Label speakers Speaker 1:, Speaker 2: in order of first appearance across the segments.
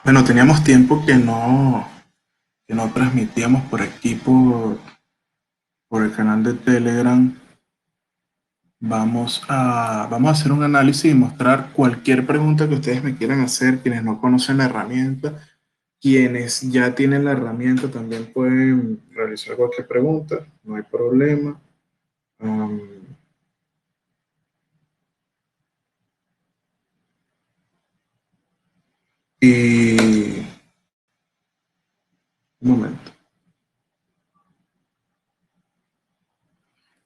Speaker 1: Bueno, teníamos tiempo que no transmitíamos por aquí, por el canal de Telegram. Vamos a hacer un análisis y mostrar cualquier pregunta que ustedes me quieran hacer, quienes no conocen la herramienta. Quienes ya tienen la herramienta también pueden realizar cualquier pregunta, no hay problema. Um, y un momento.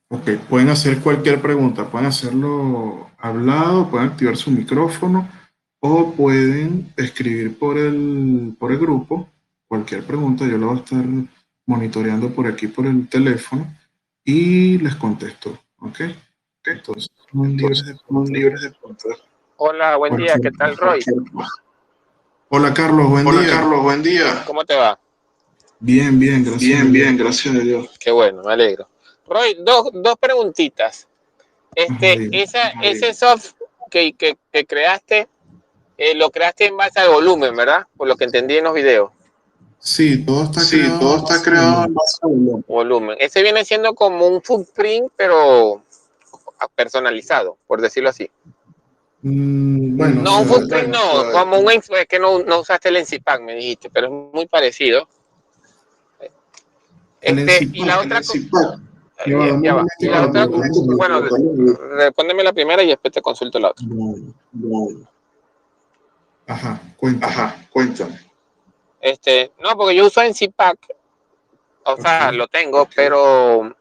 Speaker 1: Ok, pueden hacer cualquier pregunta, pueden hacerlo hablado, pueden activar su micrófono o pueden escribir por el grupo cualquier pregunta. Yo la voy a estar monitoreando por aquí por el teléfono y les contesto. Ok,
Speaker 2: ¿Ok?
Speaker 1: entonces
Speaker 2: Entonces, son libres de preguntar. Hola, buen día,
Speaker 1: cualquier,
Speaker 2: ¿qué tal, Roy?
Speaker 1: Hola Carlos, buen
Speaker 2: Hola,
Speaker 1: día.
Speaker 2: Carlos, buen día. ¿Cómo te va?
Speaker 1: Bien, bien, gracias a
Speaker 2: Bien,
Speaker 1: Dios.
Speaker 2: bien, gracias a Dios. Qué bueno, me alegro. Roy, dos preguntitas.
Speaker 1: Ajá, bien.
Speaker 2: Ese soft que creaste, lo creaste en base al volumen, ¿verdad? Por lo que entendí en los videos.
Speaker 1: Sí, todo está
Speaker 2: Sí,
Speaker 1: creado
Speaker 2: todo
Speaker 1: en
Speaker 2: está
Speaker 1: base a
Speaker 2: creado en
Speaker 1: volumen.
Speaker 2: base a volumen. Ese viene siendo como un footprint, pero personalizado, por decirlo así.
Speaker 1: Bueno, o
Speaker 2: No, un
Speaker 1: sea,
Speaker 2: footprint no, como es que no usaste el NCPAC, me dijiste, pero es muy parecido.
Speaker 1: el
Speaker 2: Y la
Speaker 1: NCPAC.
Speaker 2: otra,
Speaker 1: Ya va, dame
Speaker 2: ya
Speaker 1: un
Speaker 2: va. Y
Speaker 1: momento
Speaker 2: la
Speaker 1: para
Speaker 2: otra,
Speaker 1: colocarlo en
Speaker 2: bueno, respóndeme la primera y después te consulto la otra.
Speaker 1: mute. Ajá, cuéntame.
Speaker 2: Ajá, cuéntame. No, porque yo uso NCPAC, o
Speaker 1: Ok.
Speaker 2: sea, lo tengo, pero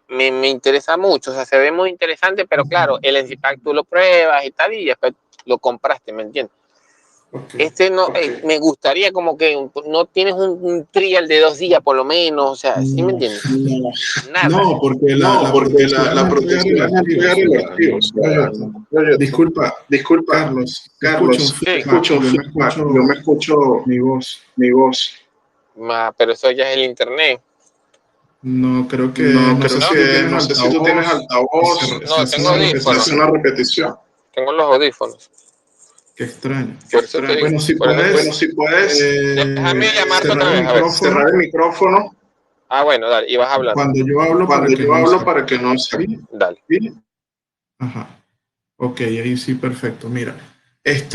Speaker 2: me interesa mucho, o sea, se ve muy interesante, pero claro, el NCPAC tú lo pruebas y tal, y después lo compraste, ¿me entiendes?
Speaker 1: Ok.
Speaker 2: No, me gustaría como que no tienes un trial de 2 días por lo menos, o sea, ¿sí me
Speaker 1: No,
Speaker 2: entiendes?
Speaker 1: no,
Speaker 2: Nada.
Speaker 1: no, porque
Speaker 2: No,
Speaker 1: la
Speaker 2: porque
Speaker 1: protección
Speaker 2: la
Speaker 1: es entregar el
Speaker 2: protección es
Speaker 1: archivo. O
Speaker 2: entregar el
Speaker 1: sea,
Speaker 2: archivo. O sea,
Speaker 1: oye,
Speaker 2: oye,
Speaker 1: disculpa,
Speaker 2: disculpa,
Speaker 1: Carlos, se escucha un
Speaker 2: Carlos, sí,
Speaker 1: feedback.
Speaker 2: escucho un
Speaker 1: Yo me
Speaker 2: feedback, yo me
Speaker 1: escucho
Speaker 2: escucho
Speaker 1: mi voz.
Speaker 2: mi voz. Pero eso ya es el internet.
Speaker 1: No, creo que,
Speaker 2: No,
Speaker 1: no sé
Speaker 2: creo
Speaker 1: si tú
Speaker 2: que,
Speaker 1: tienes
Speaker 2: no sé si tú tienes
Speaker 1: altavoz y
Speaker 2: altavoz.
Speaker 1: se
Speaker 2: No,
Speaker 1: hace
Speaker 2: tengo
Speaker 1: una
Speaker 2: audífonos. Se hace
Speaker 1: repetición.
Speaker 2: una repetición. Tengo los audífonos.
Speaker 1: Qué extraño.
Speaker 2: Por eso te digo.
Speaker 1: Bueno, si
Speaker 2: Por eso te digo. Bueno,
Speaker 1: puedes
Speaker 2: si puedes, déjame llamarte
Speaker 1: cerrar
Speaker 2: otra
Speaker 1: el
Speaker 2: vez, a ver.
Speaker 1: micrófono
Speaker 2: Cerrar el micrófono. Ah, bueno, dale, y vas hablando.
Speaker 1: cuando yo hablo para
Speaker 2: Cuando
Speaker 1: que
Speaker 2: yo
Speaker 1: no
Speaker 2: hablo
Speaker 1: se...
Speaker 2: para que no se...
Speaker 1: ¿Sí?
Speaker 2: Dale. ¿Sí?
Speaker 1: Ajá. Ok, ahí sí, perfecto. Mira,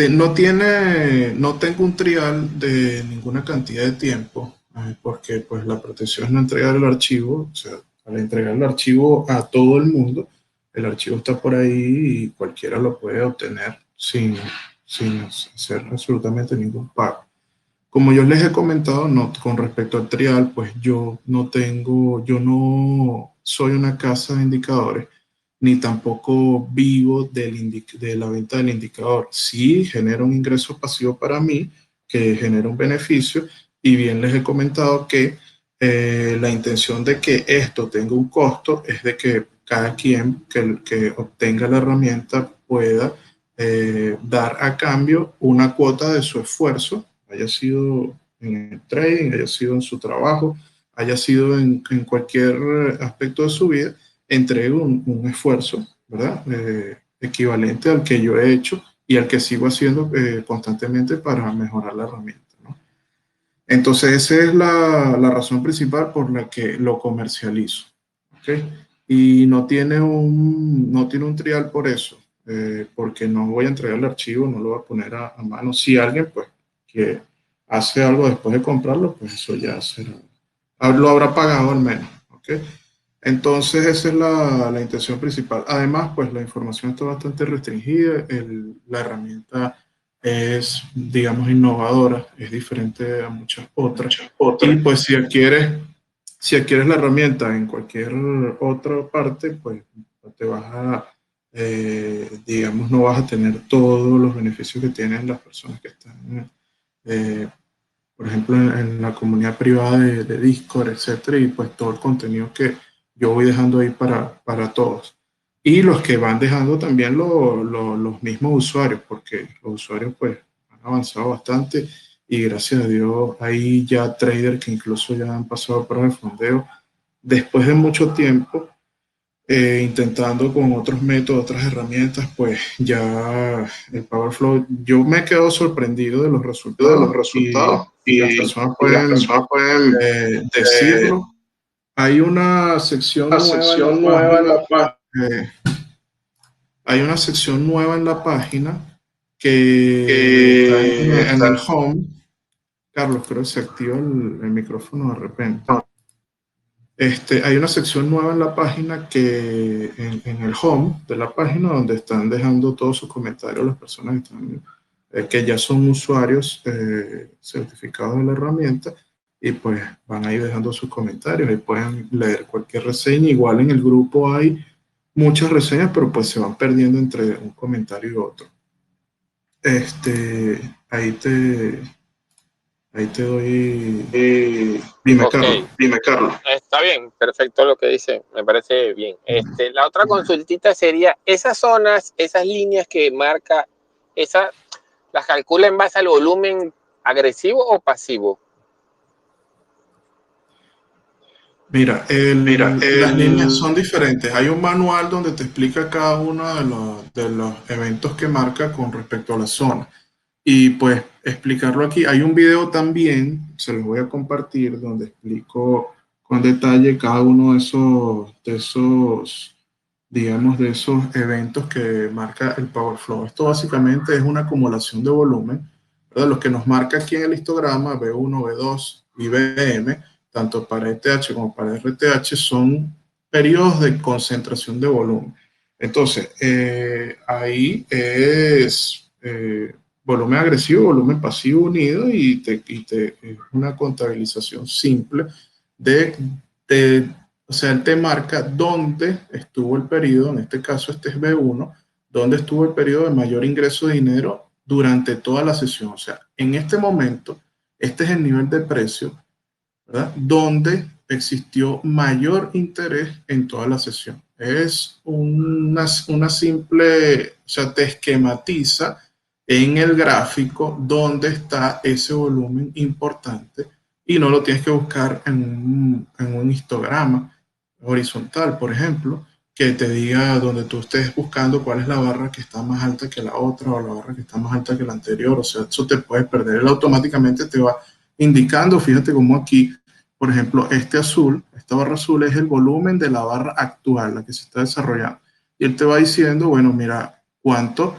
Speaker 1: no tengo un trial de ninguna cantidad de tiempo, porque pues la protección es no entregar el archivo, o sea, al entregar el archivo a todo el mundo, el archivo está por ahí y cualquiera lo puede obtener sin hacer absolutamente ningún pago. Como yo les he comentado, no, con respecto al trial, pues yo no soy una casa de indicadores ni tampoco vivo de la venta del indicador. Sí genera un ingreso pasivo para mí, que genera un beneficio, y bien les he comentado que la intención de que esto tenga un costo es de que cada quien que obtenga la herramienta pueda dar a cambio una cuota de su esfuerzo, haya sido en el trading, haya sido en su trabajo, haya sido en cualquier aspecto de su vida, entregue un esfuerzo, ¿verdad? Equivalente al que yo he hecho y al que sigo haciendo constantemente para mejorar la herramienta, ¿no? Entonces, esa es la razón principal por la que lo comercializo, ¿ok? Y no tiene un trial por eso, porque no voy a entregar el archivo, no lo voy a poner a mano. Si alguien, pues, que hace algo después de comprarlo, pues eso ya será, lo habrá pagado al menos, ¿ok? Entonces, esa es la intención principal. Además, pues la información está bastante restringida. La herramienta es, digamos, innovadora, es diferente a muchas otras.
Speaker 2: Muchas
Speaker 1: Y
Speaker 2: otras.
Speaker 1: pues si adquieres la herramienta en cualquier otra parte, pues te vas digamos, no vas a tener todos los beneficios que tienen las personas que están, eh, por ejemplo, en la comunidad privada de Discord, etcétera, y pues todo el contenido que yo voy dejando ahí para todos. Y los que van dejando también los mismos usuarios, porque los usuarios pues han avanzado bastante y gracias a Dios hay ya traders que incluso ya han pasado pruebas de fondeo después de mucho tiempo, intentando con otros métodos, otras herramientas, pues ya el Powerflow, yo me he quedado sorprendido de los resultados y las personas
Speaker 3: y las
Speaker 1: pueden
Speaker 3: personas pueden
Speaker 1: decirlo. Hay una sección
Speaker 3: una
Speaker 1: nueva en la
Speaker 3: sección nueva en
Speaker 1: página,
Speaker 3: la página.
Speaker 1: eh, hay una sección nueva en la página que está
Speaker 3: Que
Speaker 1: en el
Speaker 3: está
Speaker 1: home. Carlos, creo que se activa el micrófono de repente. Hay una sección nueva en la página que en el home de la página donde están dejando todos sus comentarios las personas que, están, que ya son usuarios certificados de la herramienta y pues van ahí dejando sus comentarios y pueden leer cualquier reseña. Igual en el grupo hay muchas reseñas, pero pues se van perdiendo entre un comentario y otro. Ahí te doy. Dime,
Speaker 2: Ok,
Speaker 1: Carlos.
Speaker 3: dime, Carlos.
Speaker 2: está bien, perfecto lo que dice, me parece bien. La otra consultita sería, esas zonas, esas líneas que marca, esa, ¿las calcula en base al volumen agresivo o pasivo?
Speaker 1: Mira,
Speaker 3: Mira,
Speaker 1: las líneas son diferentes. Hay un manual donde te explica cada uno de los eventos que marca con respecto a la zona. Y pues explicarlo aquí. Hay un video también, se los voy a compartir, donde explico con detalle cada uno digamos, de esos eventos que marca el Power Flow. Esto básicamente es una acumulación de volumen, ¿verdad? Los que nos marca aquí en el histograma, B1, B2 y BM, tanto para ETH como para RTH, son periodos de concentración de volumen. Entonces, ahí es volumen agresivo, volumen pasivo unido es una contabilización simple de, de o sea, él te marca dónde estuvo el periodo, en este caso este es B1, dónde estuvo el periodo de mayor ingreso de dinero durante toda la sesión. O sea, en este momento, este es el nivel de precio, ¿verdad? Donde existió mayor interés en toda la sesión. Es una simple, o sea, te esquematiza en el gráfico dónde está ese volumen importante y no lo tienes que buscar en un histograma horizontal, por ejemplo, que te diga donde tú estés buscando cuál es la barra que está más alta que la otra o la barra que está más alta que la anterior. O sea, eso te puede perder. Él automáticamente te va indicando, fíjate como aquí, por ejemplo, este azul, esta barra azul es el volumen de la barra actual, la que se está desarrollando. Y él te va diciendo, bueno, mira, cuánto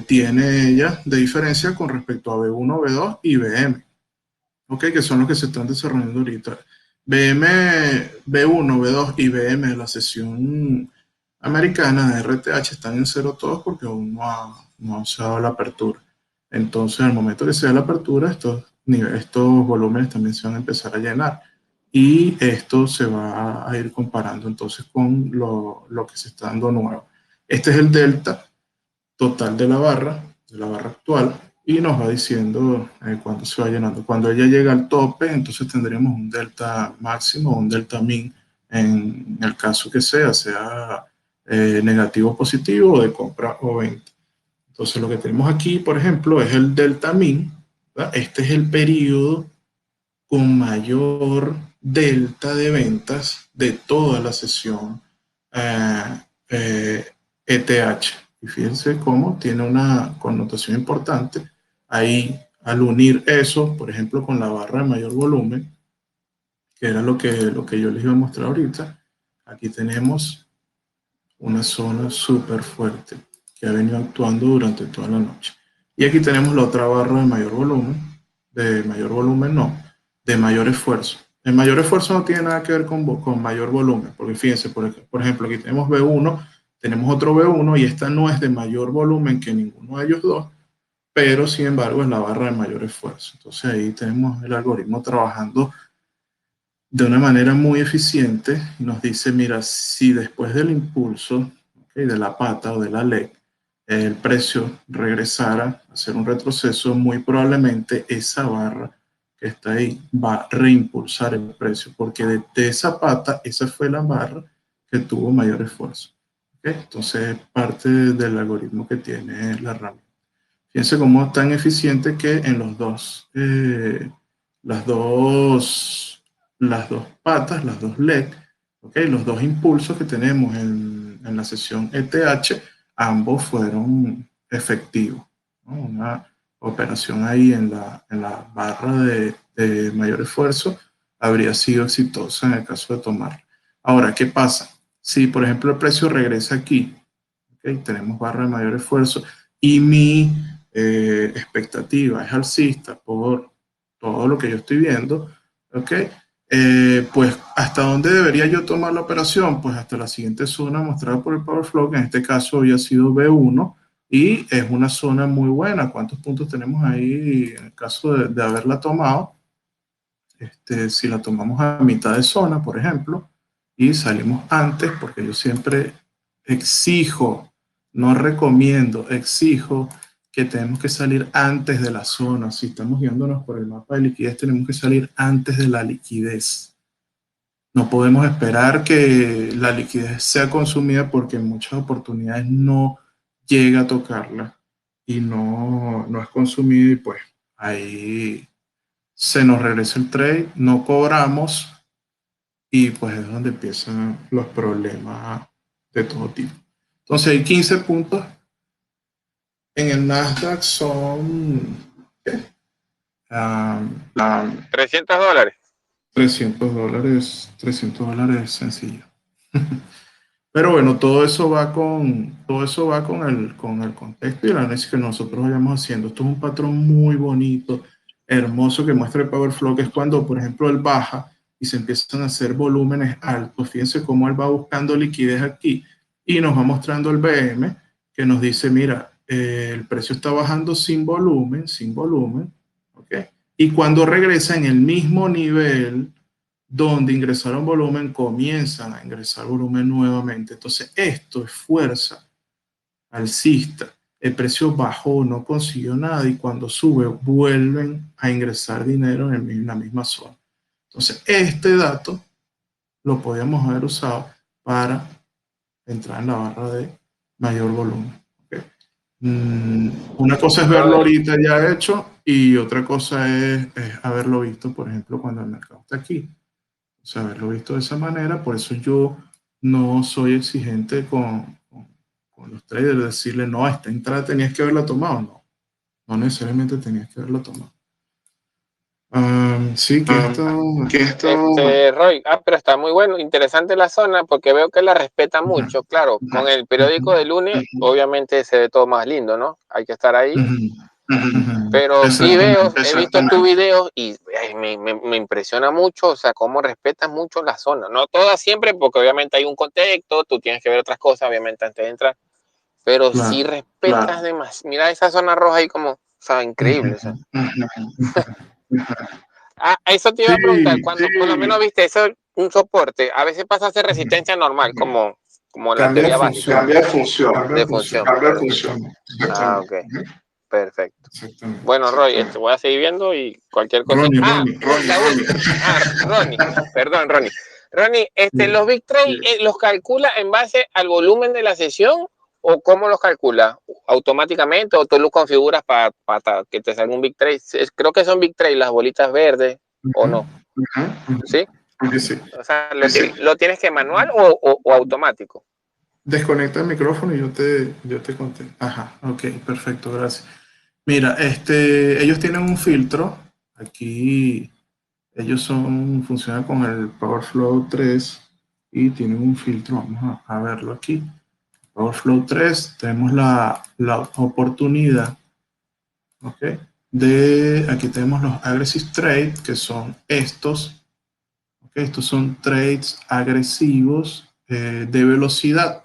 Speaker 1: tiene ella de diferencia con respecto a B1, B2 y BM, ¿ok? Que son los que se están desarrollando ahorita. BM, B1, B2 y BM de la sesión americana de RTH están en cero todos porque aún no se ha dado la apertura. Entonces, al momento que se da la apertura, estos volúmenes también se van a empezar a llenar y esto se va a ir comparando entonces con lo que se está dando nuevo. Este es el delta total de la barra actual, y nos va diciendo cuándo se va llenando. Cuando ella llega al tope, entonces tendríamos un delta máximo o un delta min en el caso que sea negativo o positivo, o de compra o venta. Entonces lo que tenemos aquí, por ejemplo, es el delta min, ¿verdad? Este es el periodo con mayor delta de ventas de toda la sesión ETH. Y fíjense cómo tiene una connotación importante. Ahí, al unir eso, por ejemplo, con la barra de mayor volumen, que era lo que yo les iba a mostrar ahorita, aquí tenemos una zona súper fuerte que ha venido actuando durante toda la noche. Y aquí tenemos la otra barra de mayor volumen no, de mayor esfuerzo. El mayor esfuerzo no tiene nada que ver con mayor volumen, porque fíjense, por ejemplo, aquí tenemos B1, tenemos otro B1 y esta no es de mayor volumen que ninguno de ellos dos, pero sin embargo es la barra de mayor esfuerzo. Entonces ahí tenemos el algoritmo trabajando de una manera muy eficiente y nos dice, mira, si después del impulso, ¿okay?, de la pata o de la leg, el precio regresara a hacer un retroceso, muy probablemente esa barra que está ahí va a reimpulsar el precio, porque de esa pata, esa fue la barra que tuvo mayor esfuerzo. ¿Okay? Entonces, parte del algoritmo que tiene la herramienta. Fíjense cómo es tan eficiente que en las dos patas, las dos legs, ¿ok? Los dos impulsos que tenemos en la sesión ETH, ambos fueron efectivos, ¿no? Una operación ahí en la barra de mayor esfuerzo habría sido exitosa en el caso de tomar. Ahora, ¿qué pasa? Si, por ejemplo, el precio regresa aquí, ¿okay? Tenemos barra de mayor esfuerzo y mi expectativa es alcista por todo lo que yo estoy viendo, ¿ok? Pues, ¿hasta dónde debería yo tomar la operación? Pues hasta la siguiente zona mostrada por el Power Flow, que en este caso había sido B1, y es una zona muy buena. ¿Cuántos puntos tenemos ahí en el caso de haberla tomado? Si la tomamos a mitad de zona, por ejemplo, y salimos antes, porque yo siempre exijo, no recomiendo, exijo que tenemos que salir antes de la zona. Si estamos guiándonos por el mapa de liquidez, tenemos que salir antes de la liquidez. No podemos esperar que la liquidez sea consumida porque en muchas oportunidades no llega a tocarla y no es consumida y pues ahí se nos regresa el trade, no cobramos y pues es donde empiezan los problemas de todo tipo. Entonces hay 15 puntos. En el Nasdaq son ¿qué?
Speaker 2: $300.
Speaker 1: $300 sencillo. Pero bueno, todo eso va con el contexto y el análisis que nosotros vayamos haciendo. Esto es un patrón muy bonito, hermoso que muestra el Power Flow, que es cuando, por ejemplo, él baja y se empiezan a hacer volúmenes altos. Fíjense cómo él va buscando liquidez aquí y nos va mostrando el BM que nos dice, mira, el precio está bajando sin volumen, ¿ok? Y cuando regresa en el mismo nivel donde ingresaron volumen, comienzan a ingresar volumen nuevamente. Entonces, esto es fuerza alcista. El precio bajó, no consiguió nada y cuando sube, vuelven a ingresar dinero en la misma zona. Entonces, este dato lo podíamos haber usado para entrar en la barra de mayor volumen. ¿Okay? Una cosa es verlo ahorita ya hecho y otra cosa es haberlo visto, por ejemplo, cuando el mercado está aquí. O sea, haberlo visto de esa manera, por eso yo no soy exigente con los traders, decirle, no, esta entrada tenías que haberla tomado. No, no necesariamente tenías que haberla tomado. Sí,
Speaker 2: Roy, pero está muy bueno, interesante la zona porque veo que la respeta mucho. Claro, con el periódico de lunes, obviamente se ve todo más lindo, ¿no? Hay que estar ahí. Pero sí he visto tus videos y me impresiona mucho, o sea, cómo respetas mucho la zona. No todas siempre, porque obviamente hay un contexto, tú tienes que ver otras cosas, obviamente, antes de entrar, pero sí respetas demasiado. Mira esa zona roja ahí como, o sea, increíble. O sea. Eso te iba a preguntar, cuando por lo menos viste eso, un soporte, a veces pasa a ser resistencia normal, como la teoría básica.
Speaker 1: Cambia de función.
Speaker 2: Cambia de función. Ok. Perfecto. Bueno, Roy, voy a seguir viendo y cualquier cosa. Ronnie. Perdón, Ronnie. Ronnie, los Big Trade los calcula en base al volumen de la sesión o cómo los calcula automáticamente o tú los configuras para que te salga un Big Trade. Creo que son Big Trade las bolitas verdes o no. ¿Sí?
Speaker 1: Sí.
Speaker 2: O sea, ¿lo tienes que manual o automático?
Speaker 1: Desconecta el micrófono y yo te conté. Ajá, ok, perfecto, gracias. Mira, ellos tienen un filtro. Aquí ellos funcionan con el PowerFlow 3 y tienen un filtro. Vamos a verlo aquí. PowerFlow 3, tenemos la oportunidad, ¿ok? Aquí tenemos los aggressive trades, que son estos. ¿Okay? Estos son trades agresivos de velocidad.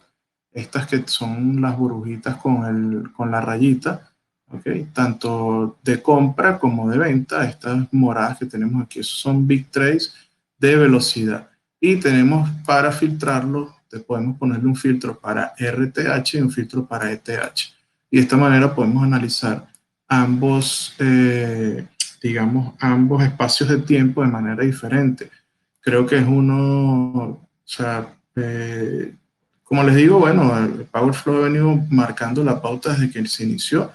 Speaker 1: Estas que son las burbujitas con la rayita. ¿Okay? Tanto de compra como de venta. Estas moradas que tenemos aquí, esos son big trades de velocidad. Y tenemos para filtrarlo, podemos ponerle un filtro para RTH y un filtro para ETH. Y de esta manera podemos analizar ambos, digamos, ambos espacios de tiempo de manera diferente. Creo que es uno, o sea, como les digo, bueno, el PowerFlow ha venido marcando la pauta desde que se inició.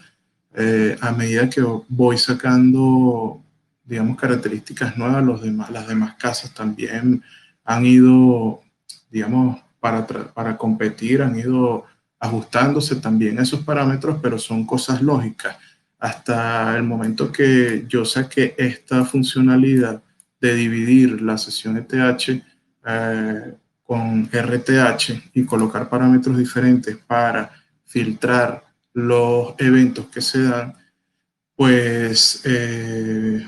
Speaker 1: A medida que voy sacando, digamos, características nuevas, las demás casas también han ido digamos, para competir han ido ajustándose también esos parámetros, pero son cosas lógicas. Hasta el momento que yo saqué esta funcionalidad de dividir la sesión ETH con RTH y colocar parámetros diferentes para filtrar los eventos que se dan, pues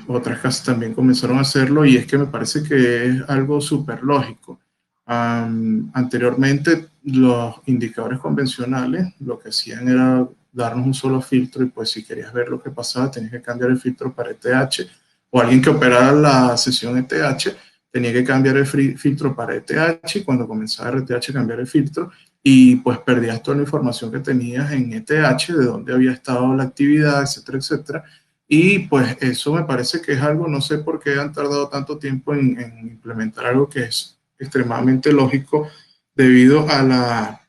Speaker 1: otras casas también comenzaron a hacerlo y es que me parece que es algo súper lógico. Anteriormente los indicadores convencionales lo que hacían era darnos un solo filtro y pues si querías ver lo que pasaba tenías que cambiar el filtro para ETH o alguien que operara la sesión ETH tenía que cambiar el filtro para ETH y cuando comenzaba RTH cambiar el filtro y pues perdías toda la información que tenías en ETH, de dónde había estado la actividad, etcétera, etcétera. Y pues eso me parece que es algo, no sé por qué han tardado tanto tiempo en implementar algo que es extremadamente lógico debido a la,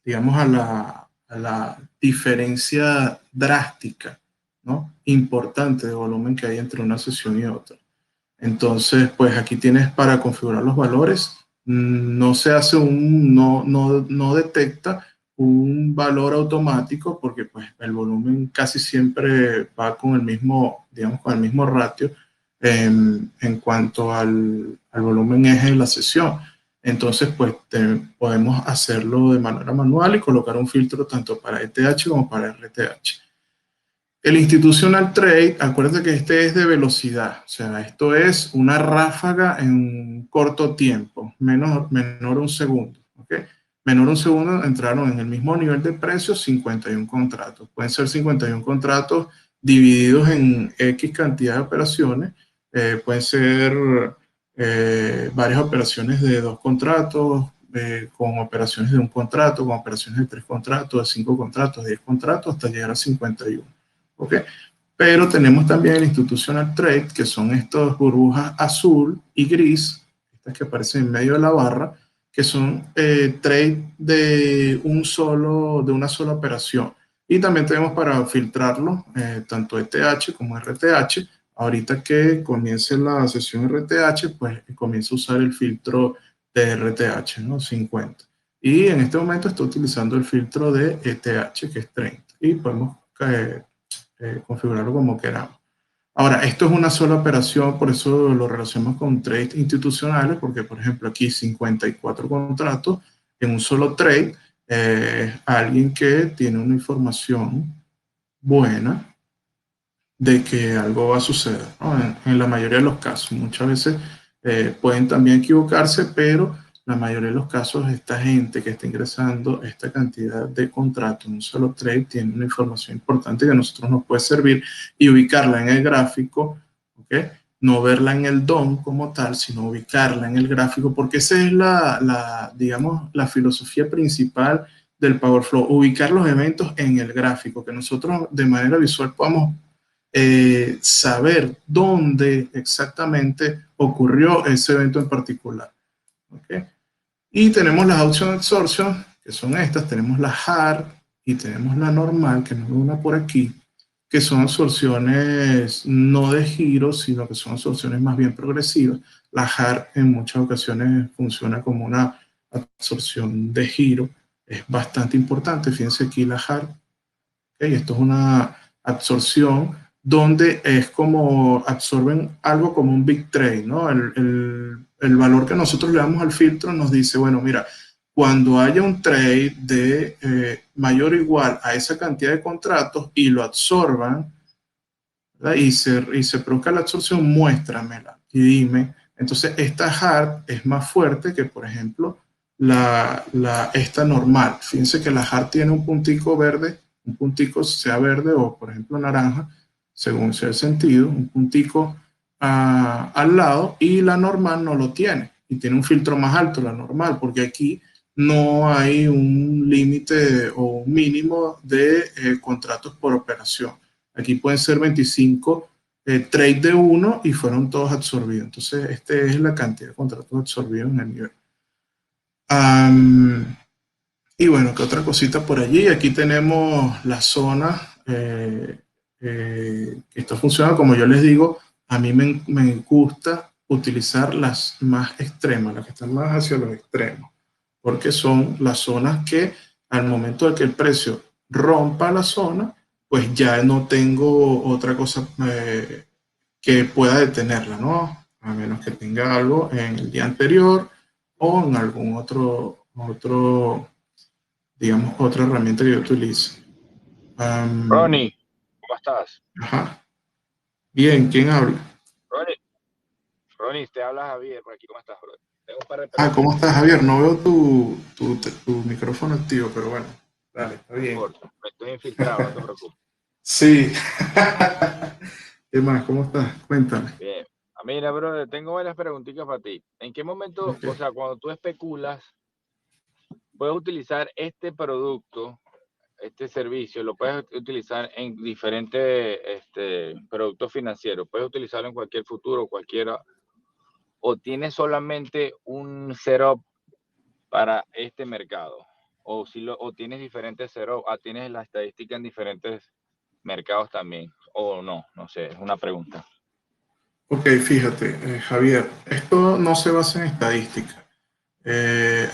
Speaker 1: digamos, a la diferencia drástica, ¿no? Importante de volumen que hay entre una sesión y otra. Entonces, pues aquí tienes para configurar los valores. No se hace no detecta un valor automático porque pues el volumen casi siempre va con el mismo, digamos, con el mismo ratio en cuanto al volumen eje de la sesión. Entonces, pues podemos hacerlo de manera manual y colocar un filtro tanto para ETH como para RTH. El institutional trade, acuérdate que este es de velocidad, o sea, esto es una ráfaga en un corto tiempo, menor a un segundo, ¿ok? Menor a un segundo entraron en el mismo nivel de precios 51 contratos. Pueden ser 51 contratos divididos en X cantidad de operaciones, pueden ser varias operaciones de 2 contratos, con operaciones de 1 contrato, con operaciones de 3 contratos, de 5 contratos, de 10 contratos, hasta llegar a 51. ¿Okay? Pero tenemos también el institutional trade, que son estas burbujas azul y gris, estas que aparecen en medio de la barra, que son trade de una sola operación. Y también tenemos para filtrarlo, tanto ETH como RTH. Ahorita que comience la sesión RTH, pues comienza a usar el filtro de RTH, ¿no? 50. Y en este momento estoy utilizando el filtro de ETH, que es 30. Y podemos configurarlo como queramos. Ahora, esto es una sola operación, por eso lo relacionamos con trades institucionales, porque por ejemplo aquí 54 contratos en un solo trade, alguien que tiene una información buena de que algo va a suceder, ¿no? En la mayoría de los casos. Muchas veces pueden también equivocarse, pero la mayoría de los casos esta gente que está ingresando esta cantidad de contratos en un solo trade tiene una información importante que a nosotros nos puede servir y ubicarla en el gráfico, ¿ok? No verla en el DOM como tal, sino ubicarla en el gráfico, porque esa es digamos, la filosofía principal del Power Flow, ubicar los eventos en el gráfico, que nosotros de manera visual podamos saber dónde exactamente ocurrió ese evento en particular. ¿Okay? Y tenemos las option absorption, que son estas, tenemos la hard y tenemos la normal, que no es una por aquí, que son absorciones no de giro, sino que son absorciones más bien progresivas. La hard en muchas ocasiones funciona como una absorción de giro, es bastante importante, fíjense aquí la hard, ¿okay? Esto es una absorción donde es como absorben algo como un big trade, ¿no? El valor que nosotros le damos al filtro nos dice, bueno, mira, cuando haya un trade de mayor o igual a esa cantidad de contratos y lo absorban, ¿verdad? Y se produzca la absorción, muéstramela y dime. Entonces, esta hard es más fuerte que, por ejemplo, esta normal. Fíjense que la hard tiene un puntico verde, un puntico sea verde o, por ejemplo, naranja, según sea el sentido, un puntico al lado, y la normal no lo tiene, y tiene un filtro más alto, la normal, porque aquí no hay un límite o un mínimo de contratos por operación. Aquí pueden ser 25 trades de uno y fueron todos absorbidos. Entonces, esta es la cantidad de contratos absorbidos en el nivel. Y bueno, ¿qué otra cosita por allí? Aquí tenemos la zona. Esto funciona, como yo les digo, a mí me gusta utilizar las más extremas, las que están más hacia los extremos. porque son las zonas que al momento de que el precio rompa la zona, pues ya no tengo otra cosa que pueda detenerla, ¿no? A menos que tenga algo en el día anterior o en algún digamos, otra herramienta que yo utilice.
Speaker 3: Ronnie, ¿cómo estás?
Speaker 1: Ajá. Bien, ¿quién habla?
Speaker 3: Ronnie, Ronnie, te habla Javier por aquí. ¿Cómo estás, bro? Tengo un par de
Speaker 1: ¿Cómo
Speaker 3: preguntitas
Speaker 1: estás,
Speaker 3: para ti.
Speaker 1: Javier? No veo tu micrófono activo, pero bueno, dale, está
Speaker 3: No
Speaker 1: bien.
Speaker 3: importa, me estoy infiltrado, no te preocupes.
Speaker 1: Sí. ¿Qué más? ¿Cómo estás? Cuéntame.
Speaker 3: Bien. Mira, bro, tengo varias preguntitas para ti. ¿En qué momento,
Speaker 1: Ok.
Speaker 3: o sea, cuando tú especulas, puedes utilizar este producto, este servicio, lo puedes utilizar en diferentes productos financieros? Puedes utilizarlo en cualquier futuro, cualquiera, o tienes solamente un setup para este mercado, o si o tienes diferentes setup, tienes la estadística en diferentes mercados también, o no, no sé, es una pregunta.
Speaker 1: Ok, fíjate, Javier, esto no se basa en estadística.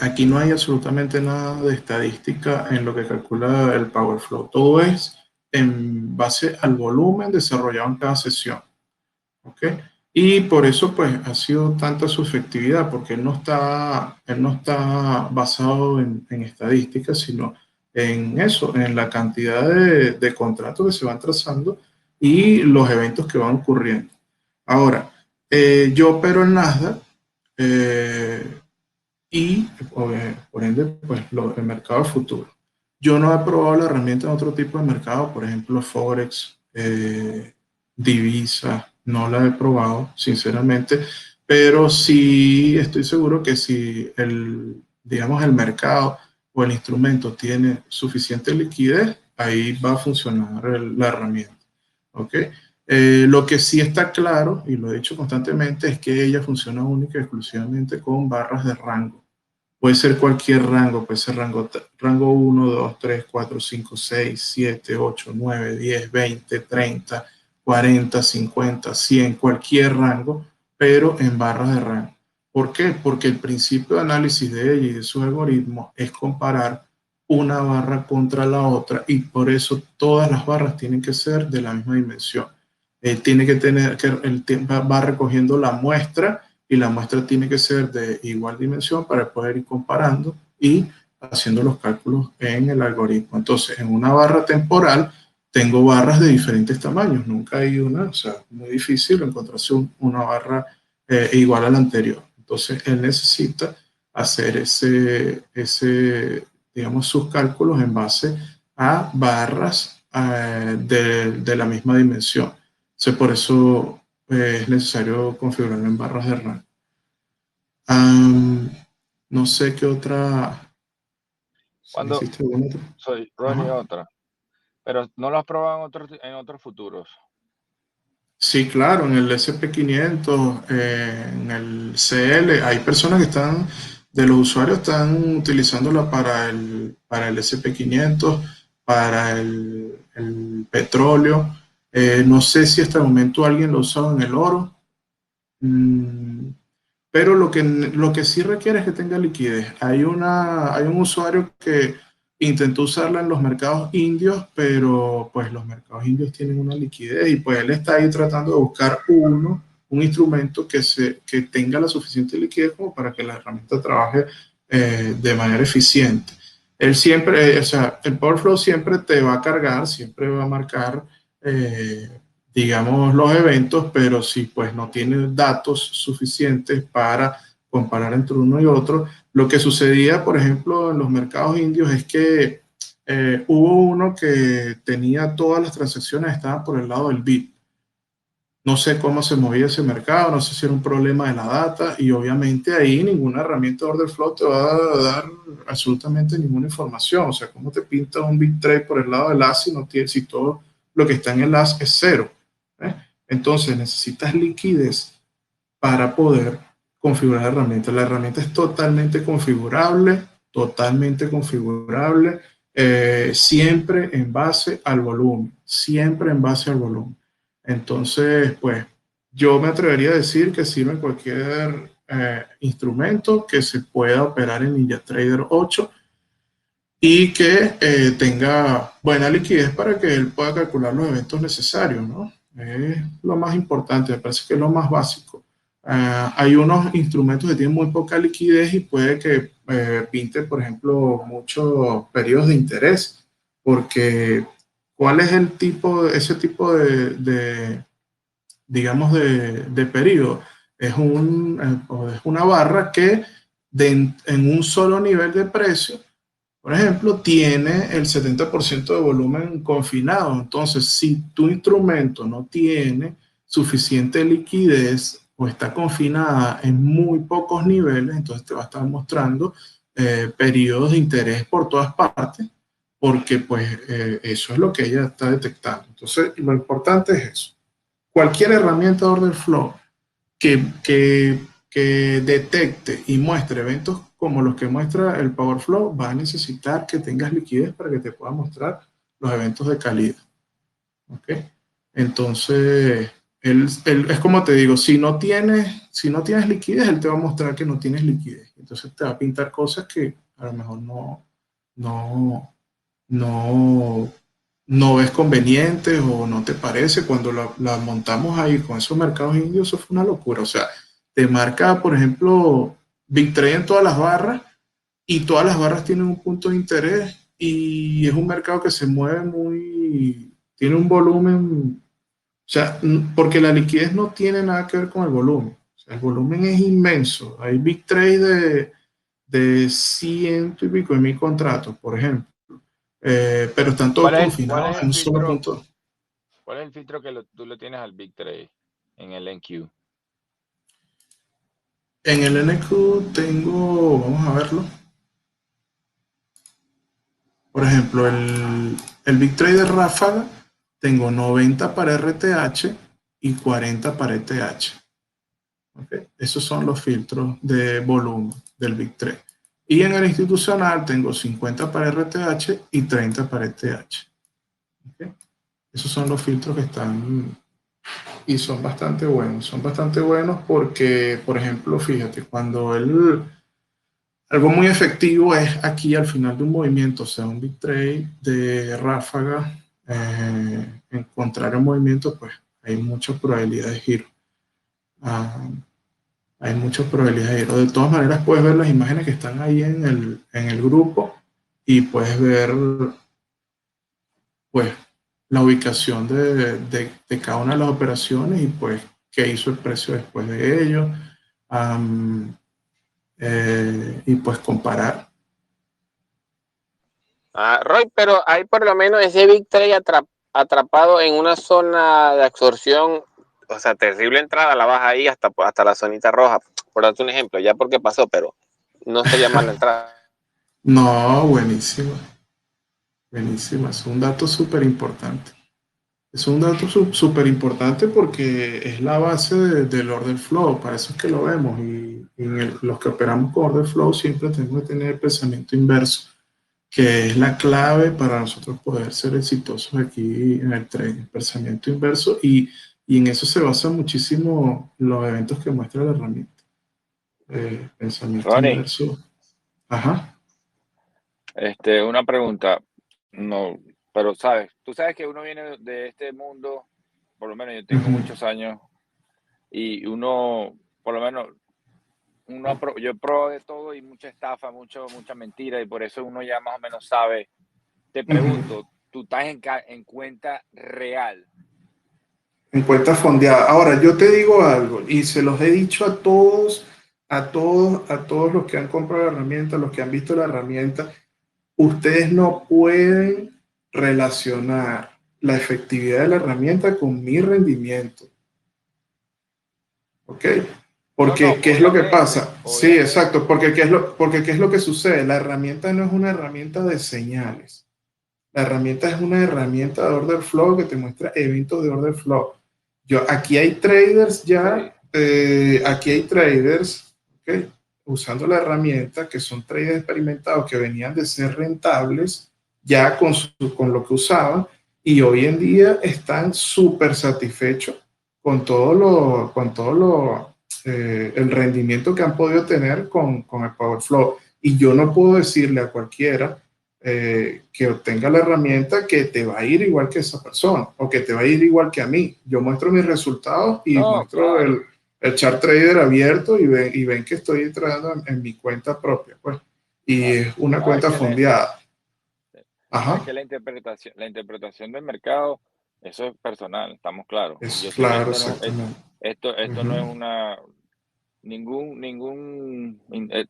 Speaker 1: Aquí no hay absolutamente nada de estadística en lo que calcula el Power Flow. Todo es en base al volumen desarrollado en cada sesión. ¿Ok? Y por eso pues ha sido tanta su efectividad, porque él no está basado en estadísticas, sino en eso, en la cantidad de contratos que se van trazando y los eventos que van ocurriendo. Ahora, yo opero en Nasdaq, eh, y por ende, pues el mercado futuro. Yo no he probado la herramienta en otro tipo de mercado, por ejemplo, Forex, divisa, no la he probado, sinceramente, pero sí estoy seguro que si digamos, el mercado o el instrumento tiene suficiente liquidez, ahí va a funcionar la herramienta. ¿Ok? Lo que sí está claro, y lo he dicho constantemente, es que ella funciona única y exclusivamente con barras de rango. Puede ser cualquier rango, puede ser rango 1, 2, 3, 4, 5, 6, 7, 8, 9, 10, 20, 30, 40, 50, 100, cualquier rango, pero en barras de rango. ¿Por qué? Porque el principio de análisis de ella y de sus algoritmos es comparar una barra contra la otra, y por eso todas las barras tienen que ser de la misma dimensión. Tiene que tener, va recogiendo la muestra, y la muestra tiene que ser de igual dimensión para poder ir comparando y haciendo los cálculos en el algoritmo. Entonces, en una barra temporal tengo barras de diferentes tamaños, nunca hay una, o sea, muy difícil encontrarse una barra igual a la anterior. Entonces, él necesita hacer digamos, sus cálculos en base a barras de la misma dimensión. Por eso es necesario configurarlo en barras de rango. No sé qué otra. Si me
Speaker 3: Cuando
Speaker 1: hiciste alguna otra.
Speaker 3: soy Ronnie,
Speaker 1: Ajá.
Speaker 3: otra, pero no lo has probado en otros futuros.
Speaker 1: Sí, claro, en el SP500, en el CL, hay personas que están, de los usuarios están utilizándola para el SP500, para el petróleo. No sé si hasta el momento alguien lo ha usado en el oro. Mm, pero lo que sí requiere es que tenga liquidez. Hay un usuario que intentó usarla en los mercados indios, pero pues los mercados indios tienen una liquidez, y pues él está ahí tratando de buscar un instrumento que tenga la suficiente liquidez como para que la herramienta trabaje de manera eficiente. Él siempre, o sea, el Powerflow siempre te va a cargar, siempre va a marcar eh, digamos, los eventos, pero si pues no tiene datos suficientes para comparar entre uno y otro. Lo que sucedía, por ejemplo, en los mercados indios es que hubo uno que tenía todas las transacciones, estaban por el lado del bit. No sé cómo se movía ese mercado, no sé si era un problema de la data, y obviamente ahí ninguna herramienta de order flow te va a dar absolutamente ninguna información. O sea, ¿cómo te pinta un bit trade por el lado del as si, no tiene, si todo lo que está en el as es cero? ¿Eh? Entonces necesitas liquidez para poder configurar la herramienta. La herramienta es totalmente configurable, siempre en base al volumen, siempre en base al volumen. Entonces, pues, yo me atrevería a decir que sirve en cualquier instrumento que se pueda operar en NinjaTrader 8 y que tenga buena liquidez para que él pueda calcular los eventos necesarios, ¿no? Es lo más importante, me parece que es lo más básico. Hay unos instrumentos que tienen muy poca liquidez y puede que pinte, por ejemplo, muchos periodos de interés, porque ¿cuál es ese tipo digamos, de periodo? Es una barra que en un solo nivel de precio, por ejemplo, tiene el 70% de volumen confinado. Entonces, si tu instrumento no tiene suficiente liquidez o está confinada en muy pocos niveles, entonces te va a estar mostrando periodos de interés por todas partes, porque pues eso es lo que ella está detectando. Entonces, lo importante es eso. Cualquier herramienta de order flow que detecte y muestre eventos como los que muestra el Power Flow, va a necesitar que tengas liquidez para que te pueda mostrar los eventos de calidad. ¿Ok? Entonces, es como te digo, si no tienes liquidez, él te va a mostrar que no tienes liquidez. Entonces te va a pintar cosas que a lo mejor no ves convenientes o no te parece. Cuando la montamos ahí con esos mercados indios, eso fue una locura. O sea, te marca, por ejemplo, Victrey en todas las barras y todas las barras tienen un punto de interés y es un mercado que se mueve tiene un volumen, o sea, porque la liquidez no tiene nada que ver con el volumen. O sea, el volumen es inmenso. Hay Victrey de 100 y pico de mil contratos, por ejemplo. Pero están todos confinados en un solo punto.
Speaker 3: ¿Cuál es el filtro que tú le tienes al Victrey en el NQ?
Speaker 1: En el NQ tengo, vamos a verlo. Por ejemplo, el Victrey de ráfaga, tengo 90 para RTH y 40 para ETH. ¿Okay? Esos son los filtros de volumen del Victrey. Y en el institucional tengo 50 para RTH y 30 para ETH. ¿Okay? Esos son los filtros que están y son bastante buenos. Son bastante buenos porque, por ejemplo, fíjate, cuando algo muy efectivo es aquí al final de un movimiento, o sea, un Victrey de ráfaga, encontrar el movimiento, pues hay mucha probabilidad de giro. Hay mucha probabilidad de giro. De todas maneras, puedes ver las imágenes que están ahí en el grupo y puedes ver, pues, la ubicación de cada una de las operaciones y, pues, qué hizo el precio después de ello. Y pues comparar.
Speaker 2: Roy, pero hay por lo menos ese Victrey atrapado en una zona de absorción, o sea, terrible entrada, la baja ahí hasta la zonita roja, por darte un ejemplo, ya porque pasó, pero no sería mala entrada.
Speaker 1: No, buenísima. Buenísima, es un dato súper importante. Es un dato súper importante porque es la base del order flow, para eso es que lo vemos. Y los que operamos con order flow siempre tenemos que tener el pensamiento inverso, que es la clave para nosotros poder ser exitosos aquí en el trading, el pensamiento inverso, y en eso se basa muchísimo los eventos que muestra la herramienta. Pensamiento
Speaker 3: Ronnie,
Speaker 1: inverso. Ajá.
Speaker 3: Una pregunta, no, pero tú sabes que uno viene de este mundo, por lo menos yo tengo muchos años, y uno, por lo menos, yo he probado de todo y mucha estafa, mucha mentira, y por eso uno ya más o menos sabe. Te pregunto, ¿tú estás en cuenta real?
Speaker 1: En cuenta fondeada. Ahora, yo te digo algo, y se los he dicho a todos los que han comprado la herramienta, los que han visto la herramienta, ustedes no pueden relacionar la efectividad de la herramienta con mi rendimiento. ¿Ok? Porque,
Speaker 3: No,
Speaker 1: ¿qué es lo que pasa?
Speaker 3: obviamente.
Speaker 1: Sí, exacto, porque ¿qué es lo que sucede? La herramienta no es una herramienta de señales. La herramienta es una herramienta de order flow que te muestra eventos de order flow. Aquí hay traders ya, aquí hay traders, ¿okay? Usando la herramienta, que son traders experimentados que venían de ser rentables ya con lo que usaban y hoy en día están súper satisfechos con todo lo el rendimiento que han podido tener con el Power Flow. Y yo no puedo decirle a cualquiera que obtenga la herramienta que te va a ir igual que esa persona o que te va a ir igual que a mí. Yo muestro mis resultados y
Speaker 3: No,
Speaker 1: muestro
Speaker 3: claro.
Speaker 1: el chart trader abierto y ven que estoy entrando en mi cuenta propia, pues. Y
Speaker 3: Claro.
Speaker 1: es una
Speaker 3: No,
Speaker 1: cuenta fondeada.
Speaker 3: es
Speaker 1: Ajá.
Speaker 3: que la interpretación del mercado, eso es personal, estamos claros.
Speaker 1: Es
Speaker 3: Yo sé que
Speaker 1: claro,
Speaker 3: esto no,
Speaker 1: exactamente.
Speaker 3: esto no es
Speaker 1: Ujú.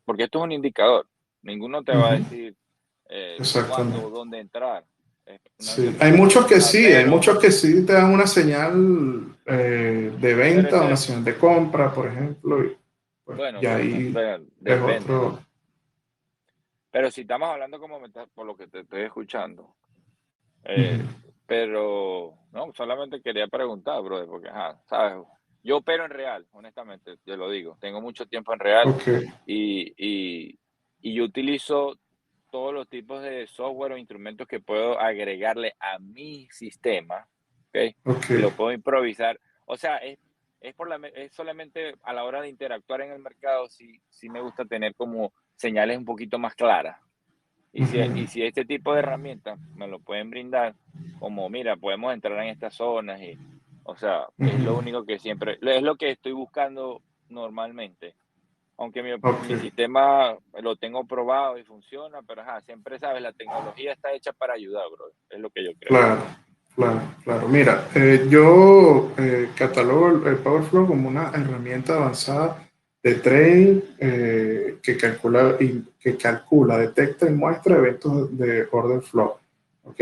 Speaker 3: porque esto es un indicador. Ninguno te va a
Speaker 1: Ujú.
Speaker 3: decir cuándo o
Speaker 1: Exactamente.
Speaker 3: dónde entrar. Es una
Speaker 1: Sí, hay muchos
Speaker 3: interpretación
Speaker 1: que
Speaker 3: mía,
Speaker 1: sí, hay muchos que sí te dan una señal de
Speaker 3: pero
Speaker 1: venta, una
Speaker 3: ese,
Speaker 1: señal de compra, por ejemplo, y pues
Speaker 3: bueno,
Speaker 1: ya ahí
Speaker 3: bueno,
Speaker 1: es
Speaker 3: depende, ¿no?
Speaker 1: otro.
Speaker 3: Pero si estamos hablando por lo que te estoy escuchando,
Speaker 1: Ujú.
Speaker 3: pero no, solamente quería preguntar, brother, porque, ajá, sabes, yo opero en real, honestamente, te lo digo, tengo mucho tiempo en real
Speaker 1: Ok,
Speaker 3: y, y, y yo utilizo todos los tipos de software o instrumentos que puedo agregarle a mi sistema, ¿ok?
Speaker 1: ok,
Speaker 3: Y lo puedo improvisar. O sea, es solamente a la hora de interactuar en el mercado, si me gusta tener como señales un poquito más claras.
Speaker 1: ujú,
Speaker 3: Y si este tipo de herramientas me lo pueden brindar, como mira, podemos entrar en estas zonas o sea, es
Speaker 1: ujú,
Speaker 3: lo único que siempre, es lo que estoy buscando normalmente. Aunque
Speaker 1: ok,
Speaker 3: mi sistema lo tengo probado y funciona, pero ajá, siempre sabes, la tecnología está hecha para ayudar, bro. Es lo que yo creo.
Speaker 1: claro, claro, claro. Mira, yo catalogo el Powerflow como una herramienta avanzada de trading que calcula, detecta y muestra eventos de order flow. ¿Ok?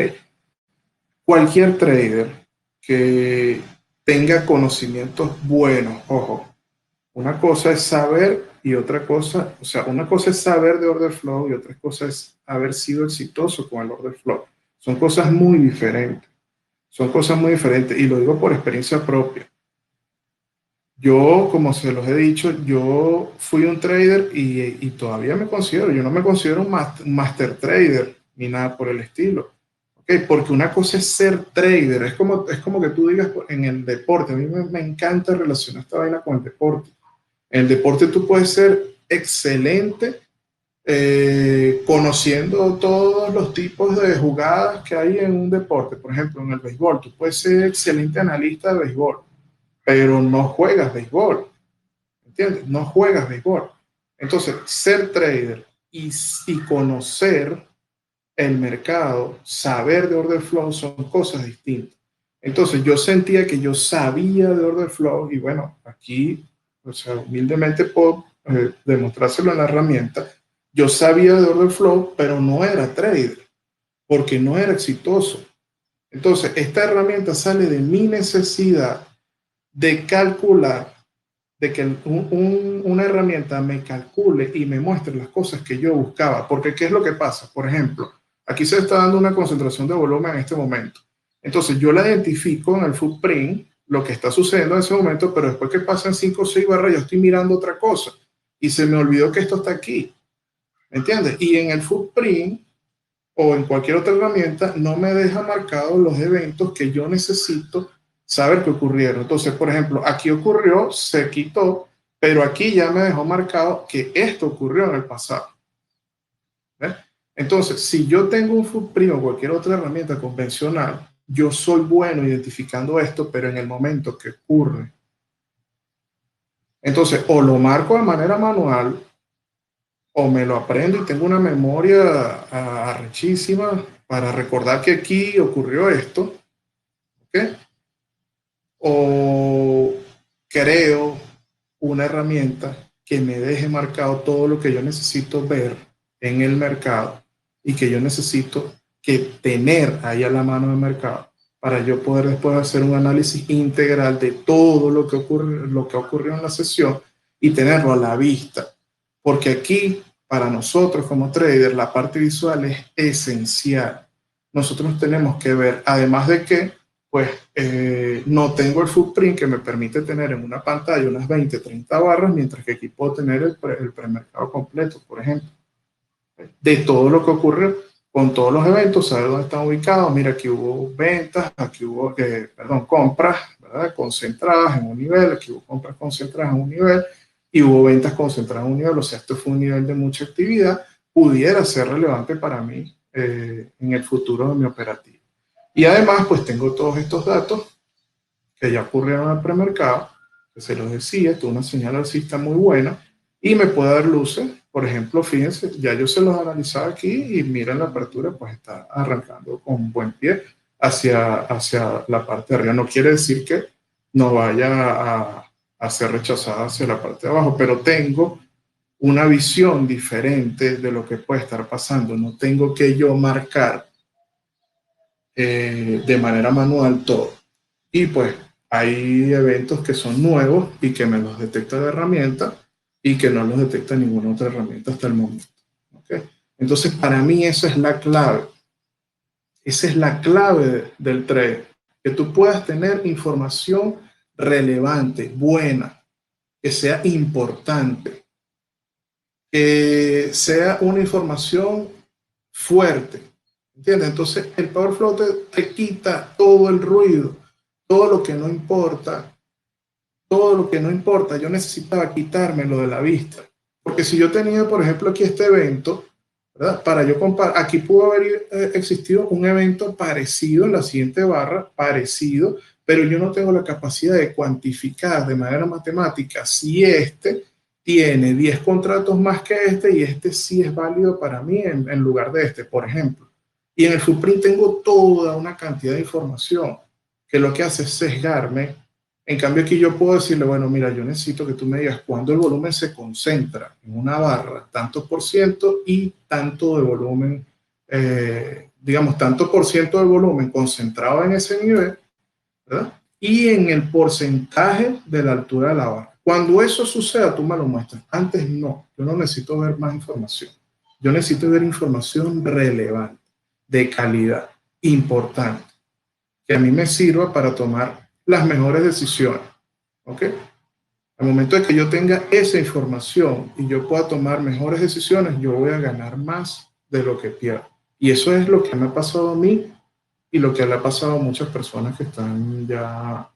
Speaker 1: Cualquier trader que tenga conocimientos buenos, ojo, una cosa es saber y otra cosa, o sea, una cosa es saber de order flow y otra cosa es haber sido exitoso con el order flow. Son cosas muy diferentes, son cosas muy diferentes y lo digo por experiencia propia. Yo, como se los he dicho, yo fui un trader y todavía me considero, yo no me considero un master trader ni nada por el estilo. ¿Okay? Porque una cosa es ser trader, es como que tú digas en el deporte, a mí me encanta relacionar esta vaina con el deporte. En el deporte tú puedes ser excelente conociendo todos los tipos de jugadas que hay en un deporte. Por ejemplo, en el béisbol, tú puedes ser excelente analista de béisbol, pero no juegas béisbol. ¿Entiendes? No juegas béisbol. Entonces, ser trader y conocer el mercado, saber de order flow son cosas distintas. Entonces, yo sentía que yo sabía de order flow y bueno, aquí, o sea, humildemente puedo demostrárselo en la herramienta. Yo sabía de order flow, pero no era trader porque no era exitoso. Entonces, esta herramienta sale de mi necesidad de calcular de que una herramienta me calcule y me muestre las cosas que yo buscaba. Porque, ¿qué es lo que pasa? Por ejemplo, aquí se está dando una concentración de volumen en este momento. Entonces, yo la identifico en el footprint, lo que está sucediendo en ese momento, pero después que pasan 5 o 6 barras, yo estoy mirando otra cosa. Y se me olvidó que esto está aquí. ¿Me entiendes? Y en el footprint o en cualquier otra herramienta no me deja marcados los eventos que yo necesito saber que ocurrieron. Entonces, por ejemplo, aquí ocurrió, se quitó, pero aquí ya me dejó marcado que esto ocurrió en el pasado. ¿Ves? Entonces, si yo tengo un footprint o cualquier otra herramienta convencional, yo soy bueno identificando esto, pero en el momento que ocurre. Entonces, o lo marco de manera manual, o me lo aprendo y tengo una memoria arrechísima para recordar que aquí ocurrió esto, ¿ok? O creo una herramienta que me deje marcado todo lo que yo necesito ver en el mercado y que yo necesito que tener ahí a la mano del mercado para yo poder después hacer un análisis integral de todo lo que ocurrió en la sesión y tenerlo a la vista. Porque aquí, para nosotros como traders, la parte visual es esencial. Nosotros tenemos que ver, además de que pues no tengo el footprint que me permite tener en una pantalla unas 20, 30 barras, mientras que aquí puedo tener el premercado completo, por ejemplo, de todo lo que ocurre con todos los eventos, saber dónde están ubicados. Mira, aquí hubo ventas, aquí hubo, perdón, compras, ¿verdad? Concentradas en un nivel, aquí hubo compras concentradas en un nivel, y hubo ventas concentradas en un nivel, o sea, esto fue un nivel de mucha actividad, pudiera ser relevante para mí en el futuro de mi operativo. Y además, pues tengo todos estos datos que ya ocurrieron al premercado, que se los decía, esto es una señal alcista muy buena, y me puede dar luces. Por ejemplo, fíjense, ya yo se los analizaba aquí y miren la apertura, pues está arrancando con buen pie hacia la parte de arriba. No quiere decir que no vaya a ser rechazada hacia la parte de abajo, pero tengo una visión diferente de lo que puede estar pasando. No tengo que yo marcar de manera manual todo. Y pues hay eventos que son nuevos y que me los detecta la herramienta y que no los detecta ninguna otra herramienta hasta el momento. ¿Okay? Entonces, para mí esa es la clave. Esa es la clave del trade. Que tú puedas tener información relevante, buena, que sea importante, que sea una información fuerte. ¿Entiendes? Entonces, el Power Flow te quita todo el ruido, todo lo que no importa. Todo lo que no importa, yo necesitaba quitármelo de la vista. Porque si yo tenía, por ejemplo, aquí este evento, ¿verdad? Para yo comparar, aquí pudo haber existido un evento parecido en la siguiente barra, parecido, pero yo no tengo la capacidad de cuantificar de manera matemática si este tiene 10 contratos más que este y este sí es válido para mí en lugar de este, por ejemplo. Y en el footprint tengo toda una cantidad de información que lo que hace es sesgarme. En cambio aquí yo puedo decirle, bueno, mira, yo necesito que tú me digas cuándo el volumen se concentra en una barra, tanto por ciento y tanto de volumen, digamos, tanto por ciento del volumen concentrado en ese nivel, ¿verdad? Y en el porcentaje de la altura de la barra. Cuando eso suceda, tú me lo muestras. Antes no, yo no necesito ver más información. Yo necesito ver información relevante, de calidad, importante, que a mí me sirva para tomar las mejores decisiones, ¿ok? Al momento de que yo tenga esa información y yo pueda tomar mejores decisiones, yo voy a ganar más de lo que pierdo. Y eso es lo que me ha pasado a mí y lo que le ha pasado a muchas personas que están ya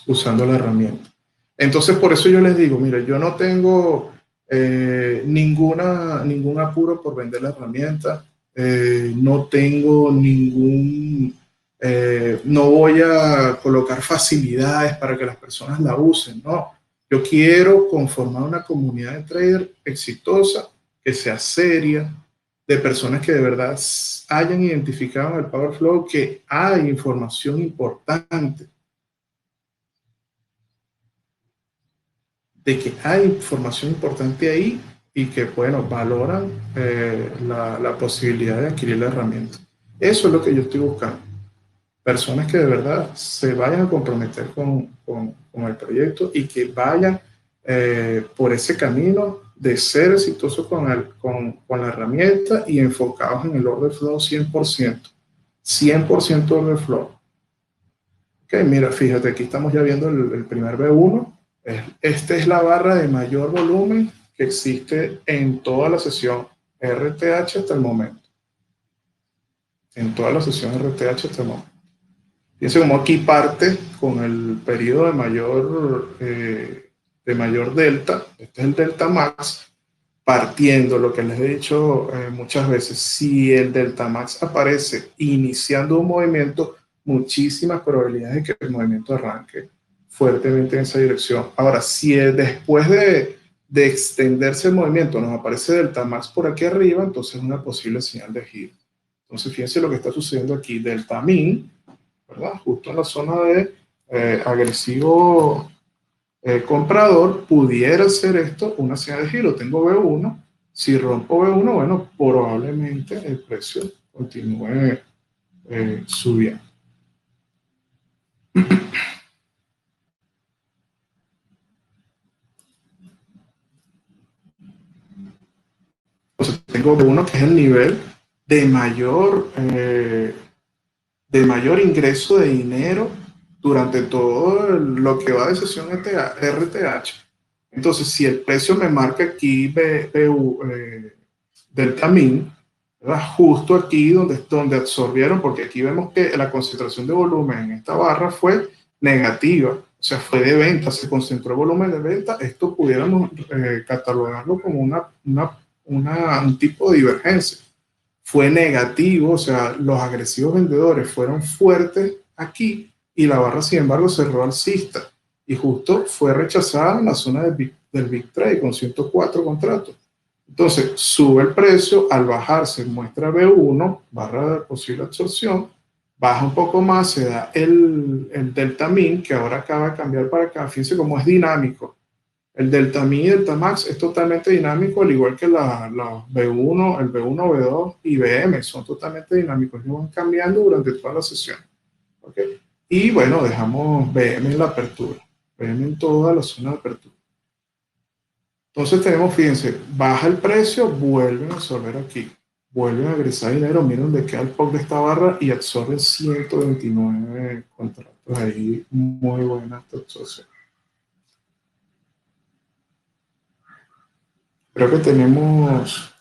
Speaker 1: usando la herramienta. Entonces, por eso yo les digo, mira, yo no tengo ningún apuro por vender la herramienta, no tengo no voy a colocar facilidades para que las personas la usen, no. Yo quiero conformar una comunidad de traders exitosa, que sea seria, de personas que de verdad hayan identificado en el Power Flow que hay información importante, de que hay información importante ahí y que, bueno, valoran la posibilidad de adquirir la herramienta. Eso es lo que yo estoy buscando. Personas que de verdad se vayan a comprometer con el proyecto y que vayan por ese camino de ser exitosos con la herramienta y enfocados en el order flow 100%. 100% order flow. Ok, mira, fíjate, aquí estamos ya viendo el primer B1. Esta es la barra de mayor volumen que existe en toda la sesión RTH hasta el momento. En toda la sesión RTH hasta el momento. Fíjense cómo aquí parte con el periodo de mayor delta. Este es el delta max, partiendo lo que les he dicho muchas veces. Si el delta max aparece iniciando un movimiento, muchísimas probabilidades de que el movimiento arranque fuertemente en esa dirección. Ahora, si después de extenderse el movimiento nos aparece delta max por aquí arriba, entonces es una posible señal de giro. Entonces, fíjense lo que está sucediendo aquí. Delta min, ¿verdad? Justo en la zona de agresivo comprador, pudiera ser esto una señal de giro. Tengo B1. Si rompo B1, bueno, probablemente el precio continúe subiendo. Entonces, tengo B1 que es el nivel de mayor ingreso de dinero durante todo lo que va de sesión RTH. Entonces, si el precio me marca aquí delta min, ¿verdad? Justo aquí donde absorbieron, porque aquí vemos que la concentración de volumen en esta barra fue negativa, O sea, fue de venta, se concentró el volumen de venta. Esto pudiéramos catalogarlo como un tipo de divergencia. Fue negativo, o sea, los agresivos vendedores fueron fuertes aquí y la barra, sin embargo, cerró alcista y justo fue rechazada en la zona del Big Trade con 104 contratos. Entonces, sube el precio, al bajarse muestra B1, barra de posible absorción, baja un poco más, se da el delta min, que ahora acaba de cambiar para acá. Fíjense cómo es dinámico. El delta min y delta max es totalmente dinámico, al igual que la B1, el B1, B2 y BM, son totalmente dinámicos, y van cambiando durante toda la sesión. ¿Okay? Y bueno, dejamos BM en la apertura, BM en toda la zona de apertura. Entonces tenemos, fíjense, baja el precio, vuelven a absorber aquí, vuelven a agresar dinero, miren dónde queda el POC de esta barra y absorben 129 contratos ahí, muy buena esta absorción. Creo que tenemos,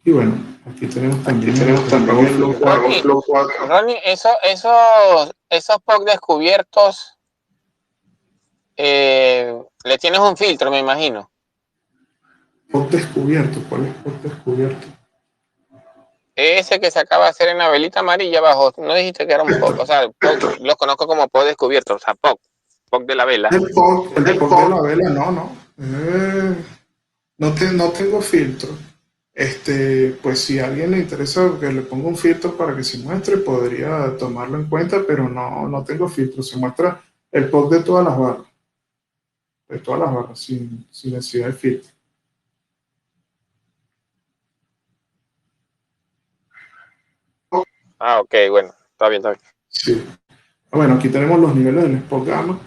Speaker 1: y bueno, aquí tenemos también
Speaker 2: Ronnie, esos POC descubiertos, le tienes un filtro, me imagino.
Speaker 1: POC descubierto, ¿cuál es POC descubierto?
Speaker 2: Ese que se acaba de hacer en la velita amarilla abajo, no dijiste que era un POC, o sea, POC, los conozco como POC descubierto, o sea, POC de la vela.
Speaker 1: El POC de la vela, no. No tengo filtro. Pues si a alguien le interesa que le ponga un filtro para que se muestre, podría tomarlo en cuenta, pero no tengo filtro. Se muestra el POC de todas las barras, sin necesidad de filtro.
Speaker 2: Ah, ok, bueno, está bien.
Speaker 1: Sí. Bueno, aquí tenemos los niveles del spot gamma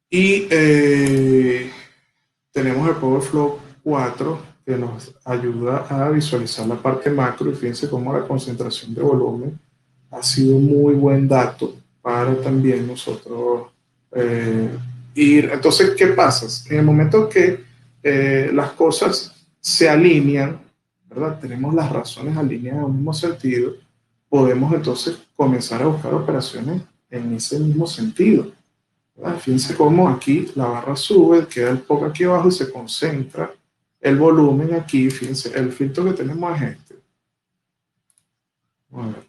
Speaker 1: y tenemos el Power Flow 4 que nos ayuda a visualizar la parte macro, y fíjense cómo la concentración de volumen ha sido muy buen dato para también nosotros ir. Entonces, ¿qué pasa? En el momento que las cosas se alinean, ¿verdad? Tenemos las razones alineadas en un mismo sentido, podemos entonces comenzar a buscar operaciones en ese mismo sentido. ¿Verdad? Fíjense cómo aquí la barra sube, queda el POC aquí abajo y se concentra el volumen aquí. Fíjense, el filtro que tenemos es este. Vamos a ver.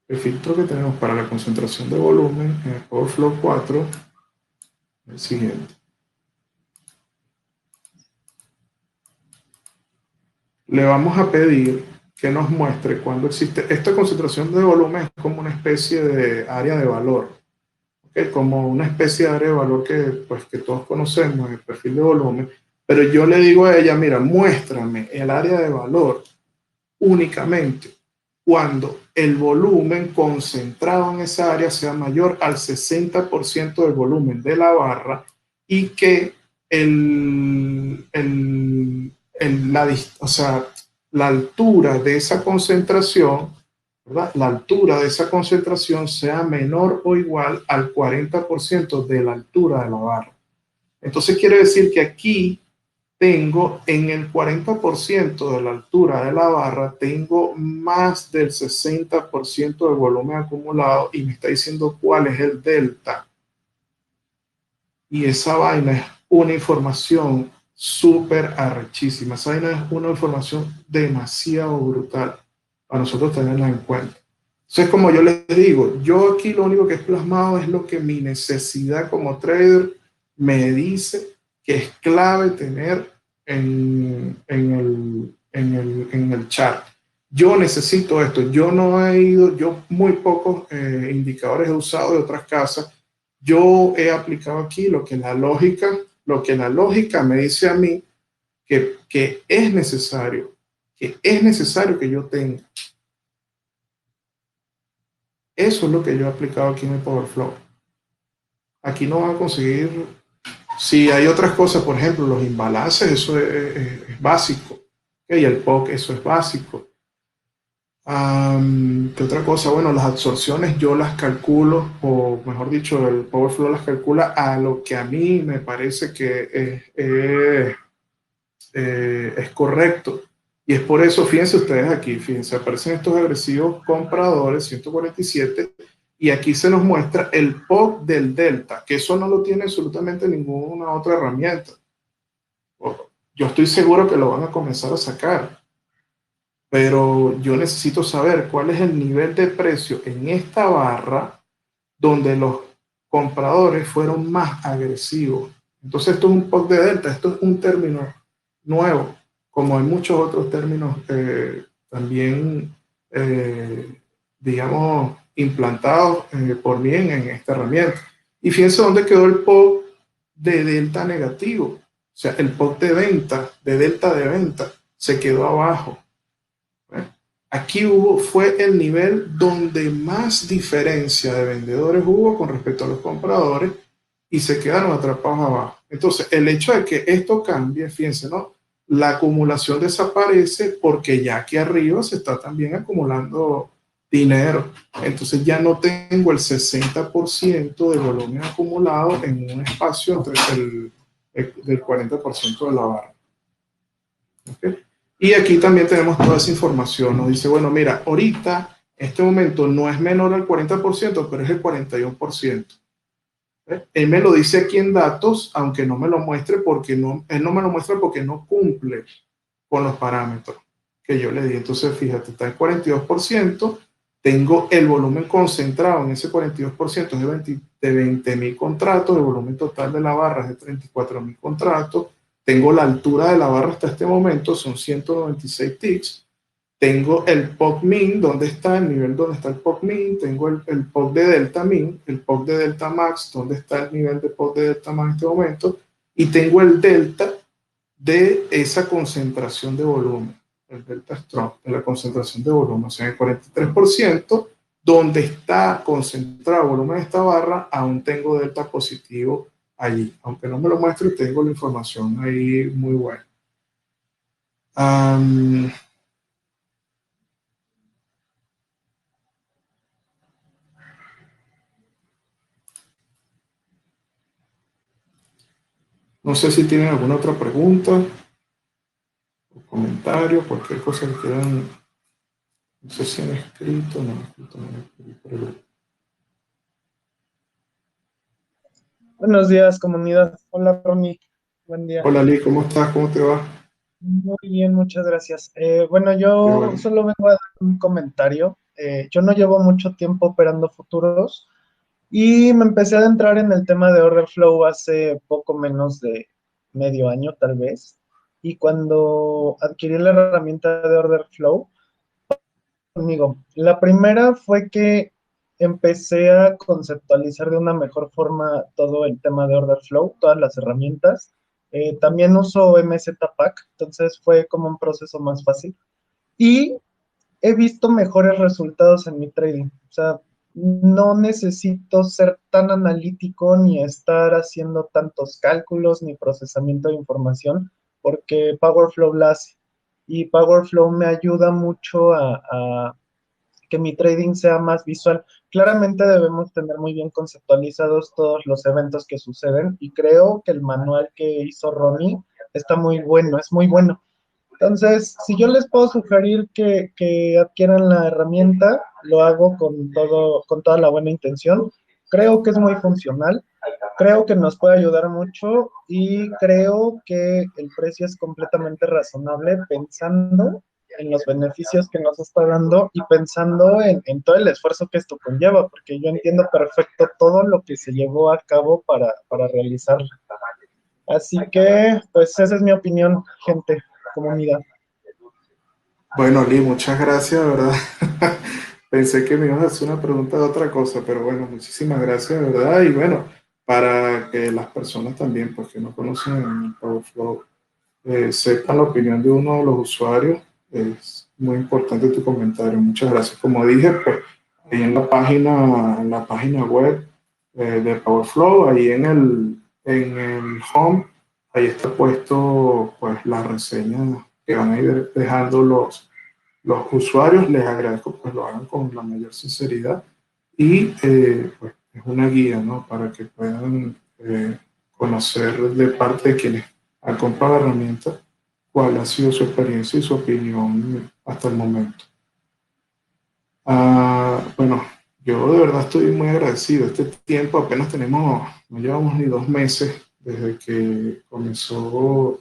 Speaker 1: El filtro que tenemos para la concentración de volumen en el Power Flow 4 es el siguiente. Le vamos a pedir que nos muestre cuando existe esta concentración de volumen. Es como una especie de área de valor, ¿okay? Como una especie de área de valor que todos conocemos, el perfil de volumen, pero yo le digo a ella, mira, muéstrame el área de valor únicamente cuando el volumen concentrado en esa área sea mayor al 60% del volumen de la barra y que la altura de esa concentración, ¿verdad? La altura de esa concentración sea menor o igual al 40% de la altura de la barra. Entonces quiere decir que aquí tengo en el 40% de la altura de la barra, tengo más del 60% del volumen acumulado y me está diciendo cuál es el delta. Y esa vaina es una información súper arrechísima. Esa vaina es una información demasiado brutal para nosotros tenerla en cuenta. Entonces, como yo les digo, yo aquí lo único que he plasmado es lo que mi necesidad como trader me dice que es clave tener en el chart. Yo necesito esto. Yo no he ido, yo muy pocos indicadores he usado de otras casas. Yo he aplicado aquí lo que la lógica me dice a mí que es necesario que yo tenga. Eso es lo que yo he aplicado aquí en el Power Flow. Aquí no van a conseguir, si hay otras cosas, por ejemplo, los imbalances, eso es básico. Y el POC, eso es básico. ¿Qué otra cosa? Bueno, las absorciones yo las calculo, o mejor dicho, el Power Flow las calcula a lo que a mí me parece que es correcto. Y es por eso, fíjense ustedes aquí, fíjense, aparecen estos agresivos compradores, 147, y aquí se nos muestra el POC del delta, que eso no lo tiene absolutamente ninguna otra herramienta. Yo estoy seguro que lo van a comenzar a sacar, pero yo necesito saber cuál es el nivel de precio en esta barra donde los compradores fueron más agresivos. Entonces esto es un POC de delta, esto es un término nuevo, como hay muchos otros términos también, digamos, implantados por mí en esta herramienta. Y fíjense dónde quedó el POC de delta negativo. O sea, el POC de venta, de delta de venta, se quedó abajo. Aquí fue el nivel donde más diferencia de vendedores hubo con respecto a los compradores y se quedaron atrapados abajo. Entonces, el hecho de que esto cambie, fíjense, ¿no? La acumulación desaparece porque ya aquí arriba se está también acumulando dinero. Entonces ya no tengo el 60% de volumen acumulado en un espacio entre del 40% de la barra. ¿Okay? Y aquí también tenemos toda esa información. Nos dice, bueno, mira, ahorita, este momento no es menor al 40%, pero es el 41%. Él me lo dice aquí en datos, aunque no me lo muestre porque no, él no me lo muestra porque no cumple con los parámetros que yo le di. Entonces, fíjate, está en 42%, tengo el volumen concentrado en ese 42% de 20.000 contratos, el volumen total de la barra es de 34.000 contratos, tengo la altura de la barra hasta este momento, son 196 ticks, tengo el POC min, ¿dónde está el nivel donde está el POC min? Tengo el POC de delta min, el POC de delta max, ¿dónde está el nivel de POC de delta max en este momento? Y tengo el delta de esa concentración de volumen, el delta strong, de la concentración de volumen, o sea, el 43%, donde está concentrado el volumen de esta barra, aún tengo delta positivo allí. Aunque no me lo muestre, tengo la información ahí muy buena. No sé si tienen alguna otra pregunta o comentario, cualquier cosa que quieran. No sé si han escrito, no han escrito, pero...
Speaker 4: Buenos días, comunidad. Hola, Ronnie. Buen día.
Speaker 1: Hola, Lee, ¿cómo estás? ¿Cómo te va?
Speaker 4: Muy bien, muchas gracias. Bueno, yo solo vengo a dar un comentario. Yo no llevo mucho tiempo operando futuros y me empecé a adentrar en el tema de order flow hace poco menos de medio año, tal vez. Y cuando adquirí la herramienta de order flow, conmigo, la primera fue que empecé a conceptualizar de una mejor forma todo el tema de order flow, todas las herramientas. También uso MZPack, entonces fue como un proceso más fácil. Y he visto mejores resultados en mi trading. O sea, no necesito ser tan analítico ni estar haciendo tantos cálculos ni procesamiento de información, porque Powerflow la hace. Y Powerflow me ayuda mucho a que mi trading sea más visual. Claramente debemos tener muy bien conceptualizados todos los eventos que suceden y creo que el manual que hizo Ronnie está muy bueno, es muy bueno. Entonces, si yo les puedo sugerir que adquieran la herramienta, lo hago con toda la buena intención. Creo que es muy funcional, creo que nos puede ayudar mucho y creo que el precio es completamente razonable pensando en los beneficios que nos está dando y pensando en todo el esfuerzo que esto conlleva, porque yo entiendo perfecto todo lo que se llevó a cabo para realizarlo. Así que, pues esa es mi opinión, gente, comunidad.
Speaker 1: Bueno, Lee, muchas gracias, ¿verdad? Pensé que me ibas a hacer una pregunta de otra cosa, pero bueno, muchísimas gracias, ¿verdad? Y bueno, para que las personas también, pues que no conocen el Powerflow, sepan la opinión de uno de los usuarios, es muy importante tu comentario. Muchas gracias. Como dije, pues ahí en la página web de Powerflow, ahí en el home, ahí está puesto pues la reseña que van a ir dejando los usuarios. Les agradezco pues lo hagan con la mayor sinceridad y pues es una guía, ¿no? Para que puedan conocer de parte de quienes han comprado la herramienta cuál ha sido su experiencia y su opinión hasta el momento. Bueno, yo de verdad estoy muy agradecido. Este tiempo apenas no llevamos ni 2 meses desde que comenzó,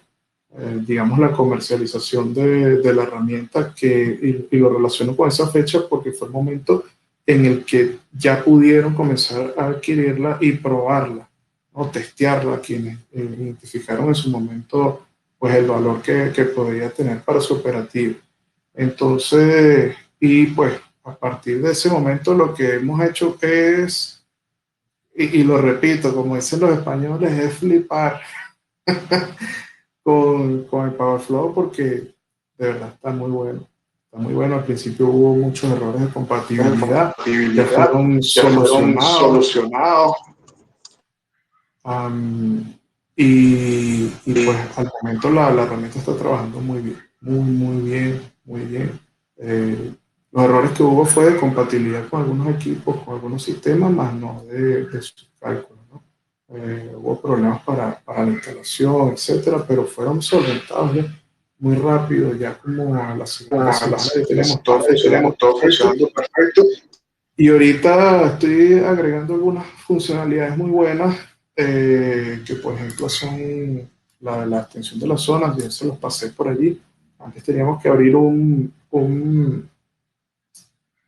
Speaker 1: digamos, la comercialización de la herramienta y lo relaciono con esa fecha porque fue el momento en el que ya pudieron comenzar a adquirirla y probarla, o testearla, quienes identificaron en su momento pues el valor que podría tener para su operativo. Entonces, y pues a partir de ese momento lo que hemos hecho es, y lo repito, como dicen los españoles, es flipar con el PowerFlow porque de verdad está muy bueno. Está muy bueno. Al principio hubo muchos errores de compatibilidad, ya fueron solucionados. Y pues al momento la herramienta está trabajando muy bien, muy bien, muy bien. Los errores que hubo fue de compatibilidad con algunos equipos, con algunos sistemas, más no de sus cálculos, ¿no? Hubo problemas para la instalación, etcétera, pero fueron solventados ya muy rápido, ya como a la segunda semana ya tenemos todo funcionando perfecto. Y ahorita estoy agregando algunas funcionalidades muy buenas, que por ejemplo son la extensión de las zonas, ya se los pasé por allí. Antes teníamos que abrir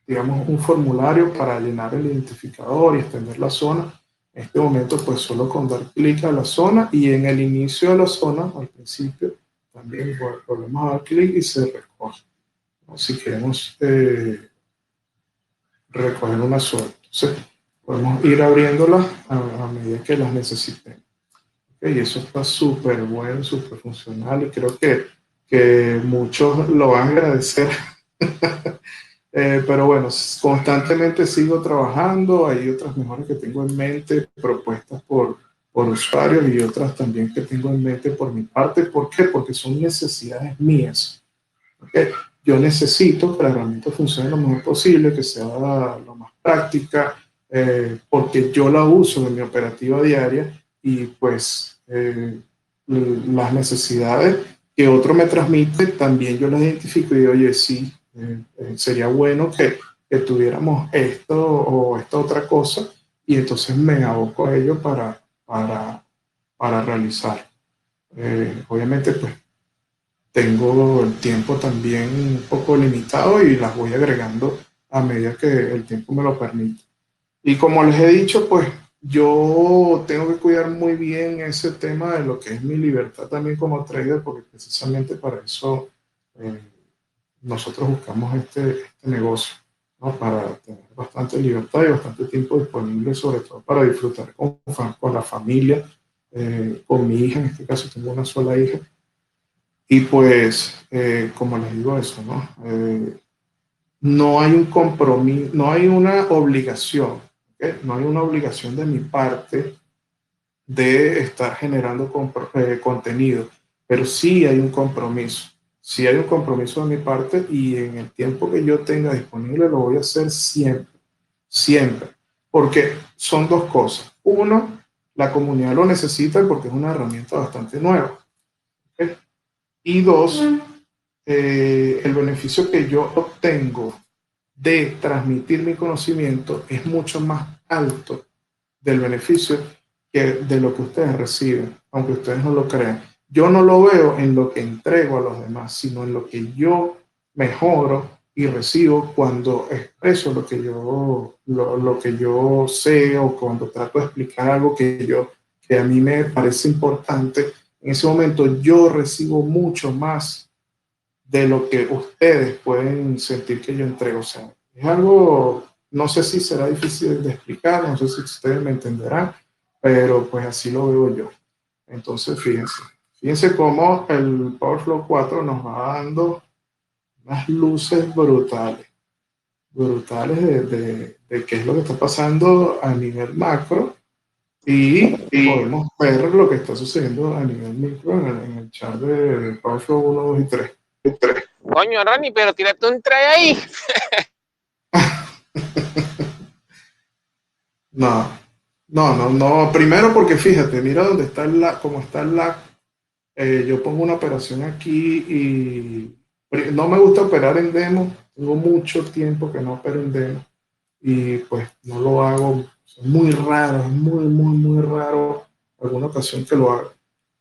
Speaker 1: digamos, un formulario para llenar el identificador y extender la zona. En este momento, pues solo con dar clic a la zona y en el inicio de la zona, al principio, también volvemos a dar clic y se recoge, ¿no? Si queremos recoger una zona. Entonces, podemos ir abriéndolas a medida que las necesitemos. Y eso está súper bueno, súper funcional y creo que muchos lo van a agradecer. Pero bueno, constantemente sigo trabajando, hay otras mejoras que tengo en mente, propuestas por usuarios y otras también que tengo en mente por mi parte. ¿Por qué? Porque son necesidades mías. ¿Okay? Yo necesito que la herramienta funcione lo mejor posible, que sea lo más práctica, porque yo la uso en mi operativa diaria y pues las necesidades que otro me transmite, también yo las identifico y digo, oye, sí, sería bueno que tuviéramos esto o esta otra cosa, y entonces me aboco a ello para realizar. Obviamente, pues tengo el tiempo también un poco limitado y las voy agregando a medida que el tiempo me lo permite. Y como les he dicho, pues yo tengo que cuidar muy bien ese tema de lo que es mi libertad también como trader, porque precisamente para eso nosotros buscamos este negocio, ¿no? Para tener bastante libertad y bastante tiempo disponible, sobre todo para disfrutar con la familia, con mi hija. En este caso tengo una sola hija. Y pues, como les digo eso, ¿no? No hay un compromiso, no hay una obligación, ¿okay? No hay una obligación de mi parte de estar generando contenido, pero sí hay un compromiso. Sí hay un compromiso de mi parte y en el tiempo que yo tenga disponible lo voy a hacer siempre, siempre. Porque son dos cosas. Uno, la comunidad lo necesita porque es una herramienta bastante nueva. ¿Okay? Y dos, el beneficio que yo obtengo de transmitir mi conocimiento es mucho más alto del beneficio que de lo que ustedes reciben, aunque ustedes no lo crean. Yo no lo veo en lo que entrego a los demás, sino en lo que yo mejoro y recibo cuando expreso lo que yo sé, o cuando trato de explicar algo que a mí me parece importante. En ese momento yo recibo mucho más de lo que ustedes pueden sentir que yo entrego. O sea, es algo, no sé si será difícil de explicar, no sé si ustedes me entenderán, pero pues así lo veo yo. Entonces, fíjense cómo el PowerFlow 4 nos va dando unas luces brutales, de qué es lo que está pasando a nivel macro, y podemos ver lo que está sucediendo a nivel micro en el chat de PowerFlow 1, 2 y 3.
Speaker 2: Coño, Ronnie, pero tírate un try ahí.
Speaker 1: No. Primero porque fíjate, mira dónde está cómo está el lag yo pongo una operación aquí y no me gusta operar en demo, tengo mucho tiempo que no opero en demo y pues no lo hago, es muy raro, es muy raro alguna ocasión que lo haga.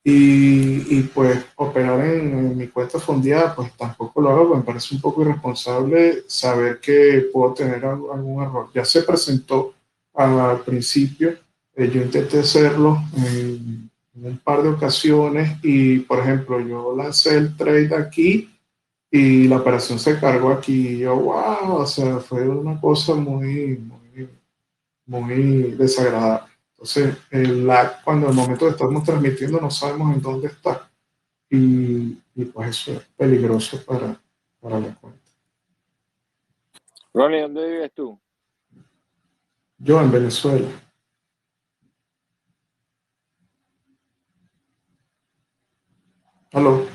Speaker 1: Y pues operar en mi cuenta fondeada, pues tampoco lo hago, porque me parece un poco irresponsable saber que puedo tener algún error. Ya se presentó al principio, yo intenté hacerlo en un par de ocasiones y, por ejemplo, yo lancé el trade aquí y la operación se cargó aquí. Y yo, wow, o sea, fue una cosa muy desagradable. Entonces, el lag, cuando en el momento que estamos transmitiendo no sabemos en dónde está. Y pues eso es peligroso para la cuenta.
Speaker 3: Ronnie, ¿dónde vives tú?
Speaker 1: Yo en Venezuela. ¿Aló?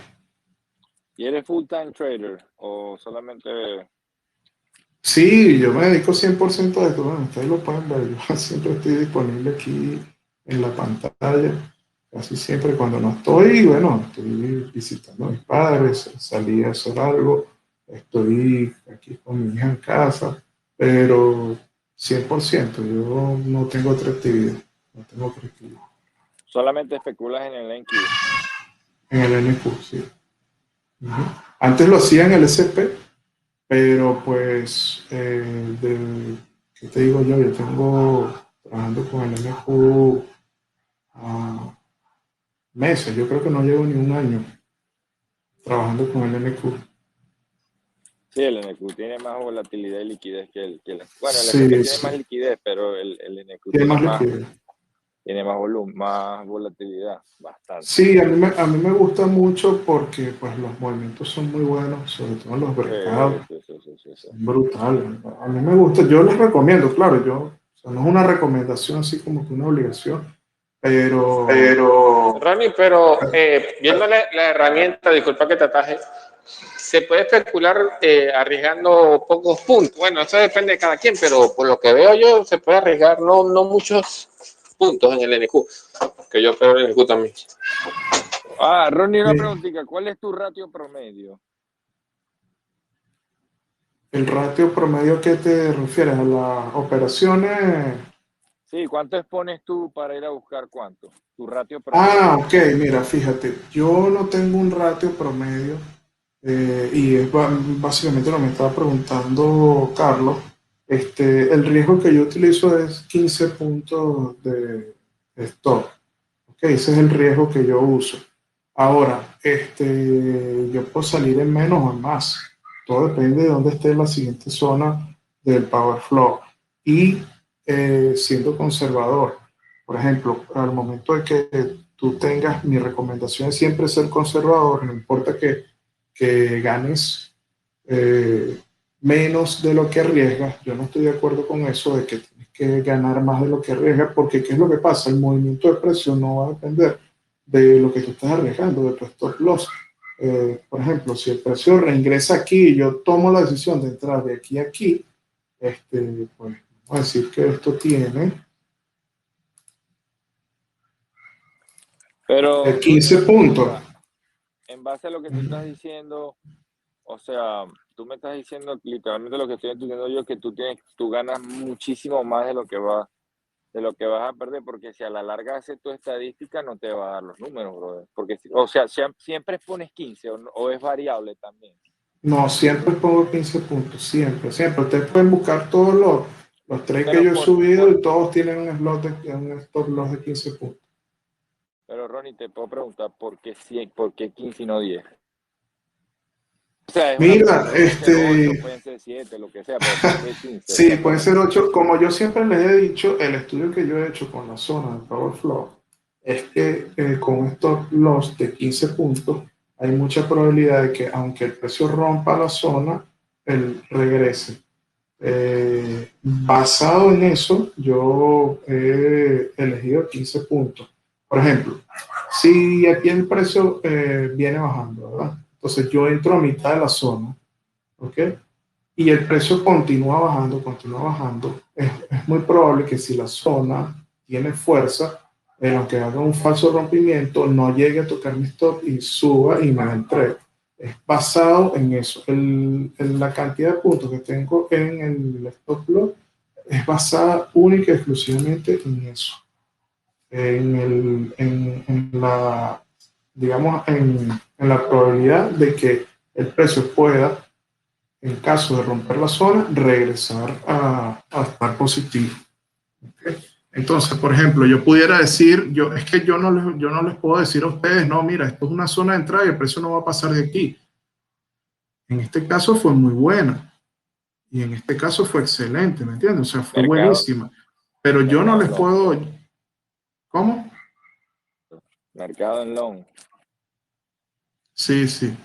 Speaker 3: ¿Y eres full-time trader o solamente...?
Speaker 1: Sí, yo me dedico 100% a esto. Bueno, ustedes lo pueden ver. Yo siempre estoy disponible aquí en la pantalla. Casi siempre cuando no estoy, bueno, estoy visitando a mis padres, salí a hacer algo, estoy aquí con mi hija en casa, pero 100%, yo no tengo otra actividad, no tengo otra actividad.
Speaker 3: Solamente especulas en el NQ.
Speaker 1: En el NQ, sí. Ujú. Antes lo hacía en el SP, pero pues, ¿qué te digo yo? Yo tengo trabajando con el NQ meses, yo creo que no llevo ni un año trabajando con el NQ.
Speaker 3: Sí, el NQ tiene más volatilidad y liquidez bueno, el
Speaker 1: Sí,
Speaker 3: SP tiene
Speaker 1: sí,
Speaker 3: más liquidez, pero el NQ
Speaker 1: tiene más liquidez.
Speaker 3: tiene más volumen, más volatilidad, bastante.
Speaker 1: Sí, a mí me gusta mucho porque pues, los movimientos son muy buenos, sobre todo en los mercados,
Speaker 3: Sí.
Speaker 1: son brutales. A mí me gusta, yo les recomiendo, claro, o sea, no es una recomendación así como que una obligación, pero
Speaker 2: Ronnie, pero viendo la herramienta, disculpa que te ataje, se puede especular arriesgando pocos puntos. Bueno, eso depende de cada quien, pero por lo que veo yo, se puede arriesgar no muchos puntos en el NQ, que yo creo en el NQ también.
Speaker 3: Ronnie, una preguntita, ¿cuál es tu ratio promedio?
Speaker 1: el ratio promedio, ¿a qué te refieres? ¿A las operaciones?
Speaker 3: Sí, ¿cuánto expones tú para ir a buscar cuánto? Tu ratio promedio.
Speaker 1: Ok, mira, fíjate, yo no tengo un ratio promedio y es básicamente lo que me estaba preguntando Carlos. El riesgo que yo utilizo es 15 puntos de stop. Ok, ese es el riesgo que yo uso. Ahora, yo puedo salir en menos o en más. Todo depende de dónde esté la siguiente zona del Power Flow. Y siendo conservador, por ejemplo, al momento de que tú tengas, mi recomendación es siempre ser conservador, no importa que ganes menos de lo que arriesgas. Yo no estoy de acuerdo con eso de que tienes que ganar más de lo que arriesgas, porque ¿qué es lo que pasa? El movimiento de precio no va a depender de lo que tú estás arriesgando, de tu stop loss. Por ejemplo, si el precio reingresa aquí y yo tomo la decisión de entrar de aquí a aquí, pues vamos a decir que esto tiene
Speaker 3: Pero,
Speaker 1: 15
Speaker 3: Ronnie, una
Speaker 1: puntos.
Speaker 3: pregunta, en base a lo que tú estás diciendo, o sea, tú me estás diciendo literalmente lo que estoy entendiendo yo, que tú ganas muchísimo más de lo que vas a perder, porque si a la larga haces tu estadística no te va a dar los números, brother. Porque, o sea, siempre pones 15 o es variable también.
Speaker 1: No, siempre pongo 15 puntos, siempre, siempre. Ustedes pueden buscar todos los trades que
Speaker 3: Pero
Speaker 1: yo he subido y todos tienen un stop loss de 15 puntos.
Speaker 3: Pero Ronnie, te puedo preguntar por qué 15 y no 10. O sea, es una
Speaker 1: Mira,
Speaker 3: posibilidad, pueden ser 8, pueden ser 7, lo que sea, pero ¿por qué 15?
Speaker 1: sí, puede ser 8. Como yo siempre les he dicho, el estudio que yo he hecho con la zona de Power Flow es que con estos loss de 15 puntos hay mucha probabilidad de que aunque el precio rompa la zona, él regrese. Basado en eso, yo he elegido 15 puntos. Por ejemplo, si aquí el precio viene bajando, ¿verdad? Entonces yo entro a mitad de la zona, ¿ok? Y el precio continúa bajando, es muy probable que si la zona tiene fuerza, aunque haga un falso rompimiento, no llegue a tocar mi stop y suba y me la entregue. Es basado en eso. En la cantidad de puntos que tengo en el stop loss es basada única y exclusivamente en eso. En la, digamos, en la probabilidad de que el precio pueda, en caso de romper la zona, regresar a estar positivo. ¿Okay? Entonces, por ejemplo, yo pudiera decir, es que yo no les puedo decir a ustedes, no, mira, esto es una zona de entrada y el precio no va a pasar de aquí. En este caso fue muy buena y en este caso fue excelente, ¿me entiendes? O sea, fue buenísima. Pero yo no les puedo... ¿Cómo?
Speaker 3: Mercado en long.
Speaker 1: Sí, sí.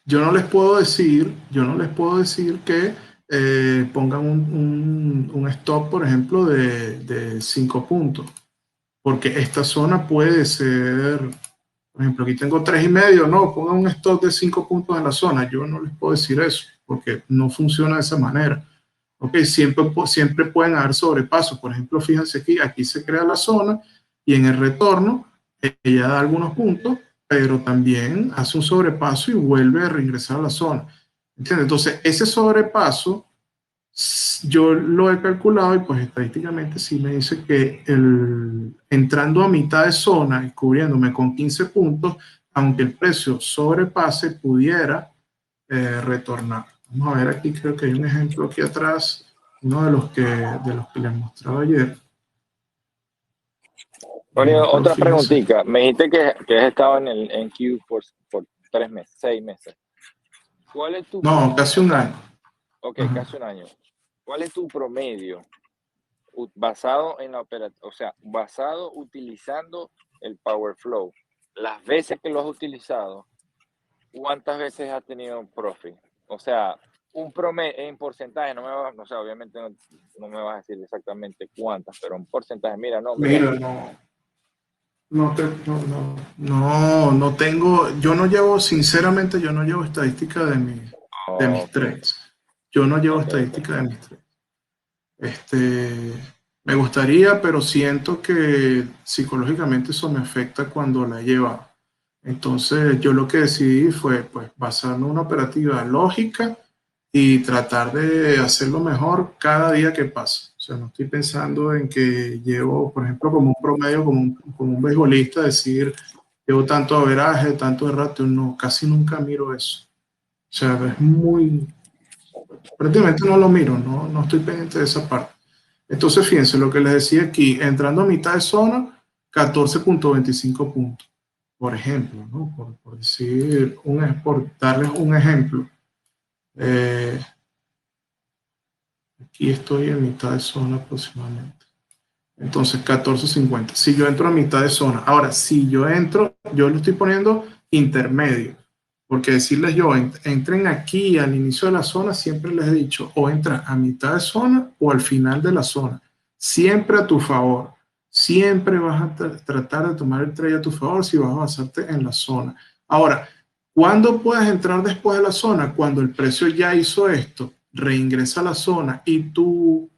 Speaker 1: Yo no les puedo decir que pongan un stop, por ejemplo, de 5 puntos, porque esta zona puede ser, por ejemplo, aquí tengo 3,5, no, pongan un stop de 5 puntos en la zona. Yo no les puedo decir eso, porque no funciona de esa manera. Ok, siempre pueden haber sobrepasos. Por ejemplo, fíjense aquí se crea la zona y en el retorno ella da algunos puntos, pero también hace un sobrepaso y vuelve a reingresar a la zona. ¿Entiendes? Entonces, ese sobrepaso yo lo he calculado y pues estadísticamente sí me dice que entrando a mitad de zona y cubriéndome con 15 puntos, aunque el precio sobrepase, pudiera retornar. Vamos a ver aquí, creo que hay un ejemplo aquí atrás, uno de los que les mostraba ayer.
Speaker 3: Otra preguntita. Me dijiste que has estado en Q por 3 meses, 6 meses. ¿Cuál es tu
Speaker 1: No, casi un año.
Speaker 3: Ok, casi un año. ¿Cuál es tu promedio basado en la operación? O sea, basado utilizando el Power Flow. Las veces que lo has utilizado, ¿cuántas veces has tenido profit? O sea, un promedio en porcentaje, no sé, obviamente no me vas a decir exactamente cuántas, pero un porcentaje, mira,
Speaker 1: no tengo, sinceramente, yo no llevo estadística de mis trades. Yo no llevo estadística de mis trades. Me gustaría, pero siento que psicológicamente eso me afecta cuando la llevo. Entonces, yo lo que decidí fue, pues, basarme en una operativa lógica y tratar de hacerlo mejor cada día que pasa. O sea, no estoy pensando en que llevo, por ejemplo, como un promedio, como un beisbolista, decir, llevo tanto averaje, tanto de ratio. No, casi nunca miro eso. O sea, prácticamente no lo miro, no estoy pendiente de esa parte. Entonces, fíjense lo que les decía aquí, entrando a mitad de zona, 14.25 puntos, por ejemplo, ¿no? Por darles un ejemplo. Aquí estoy en mitad de zona aproximadamente. Entonces, 14.50. Si yo entro a mitad de zona. Ahora, si yo entro, yo lo estoy poniendo intermedio. Porque decirles yo, entren aquí al inicio de la zona, siempre les he dicho, o entras a mitad de zona o al final de la zona. Siempre a tu favor. Siempre vas a tratar de tomar el trade a tu favor si vas a basarte en la zona. Ahora, ¿cuándo puedes entrar después de la zona? Cuando el precio ya hizo esto, reingresa a la zona y tu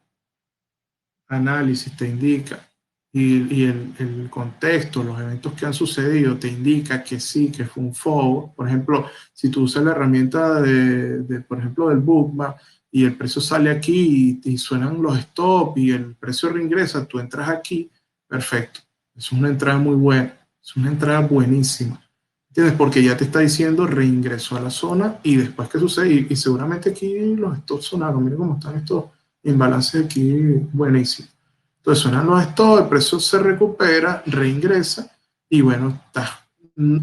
Speaker 1: análisis te indica y el contexto, los eventos que han sucedido te indica que sí, que fue un forward. Por ejemplo, si tú usas la herramienta por ejemplo, del Bookmap y el precio sale aquí y suenan los stop y el precio reingresa, tú entras aquí, perfecto. Es una entrada muy buena, es una entrada buenísima. ¿Entiendes? Porque ya te está diciendo reingreso a la zona y después qué sucede. Y seguramente aquí los stops sonaron. Miren cómo están estos imbalances aquí, buenísimos. Entonces suenan los stops, el precio se recupera, reingresa y bueno,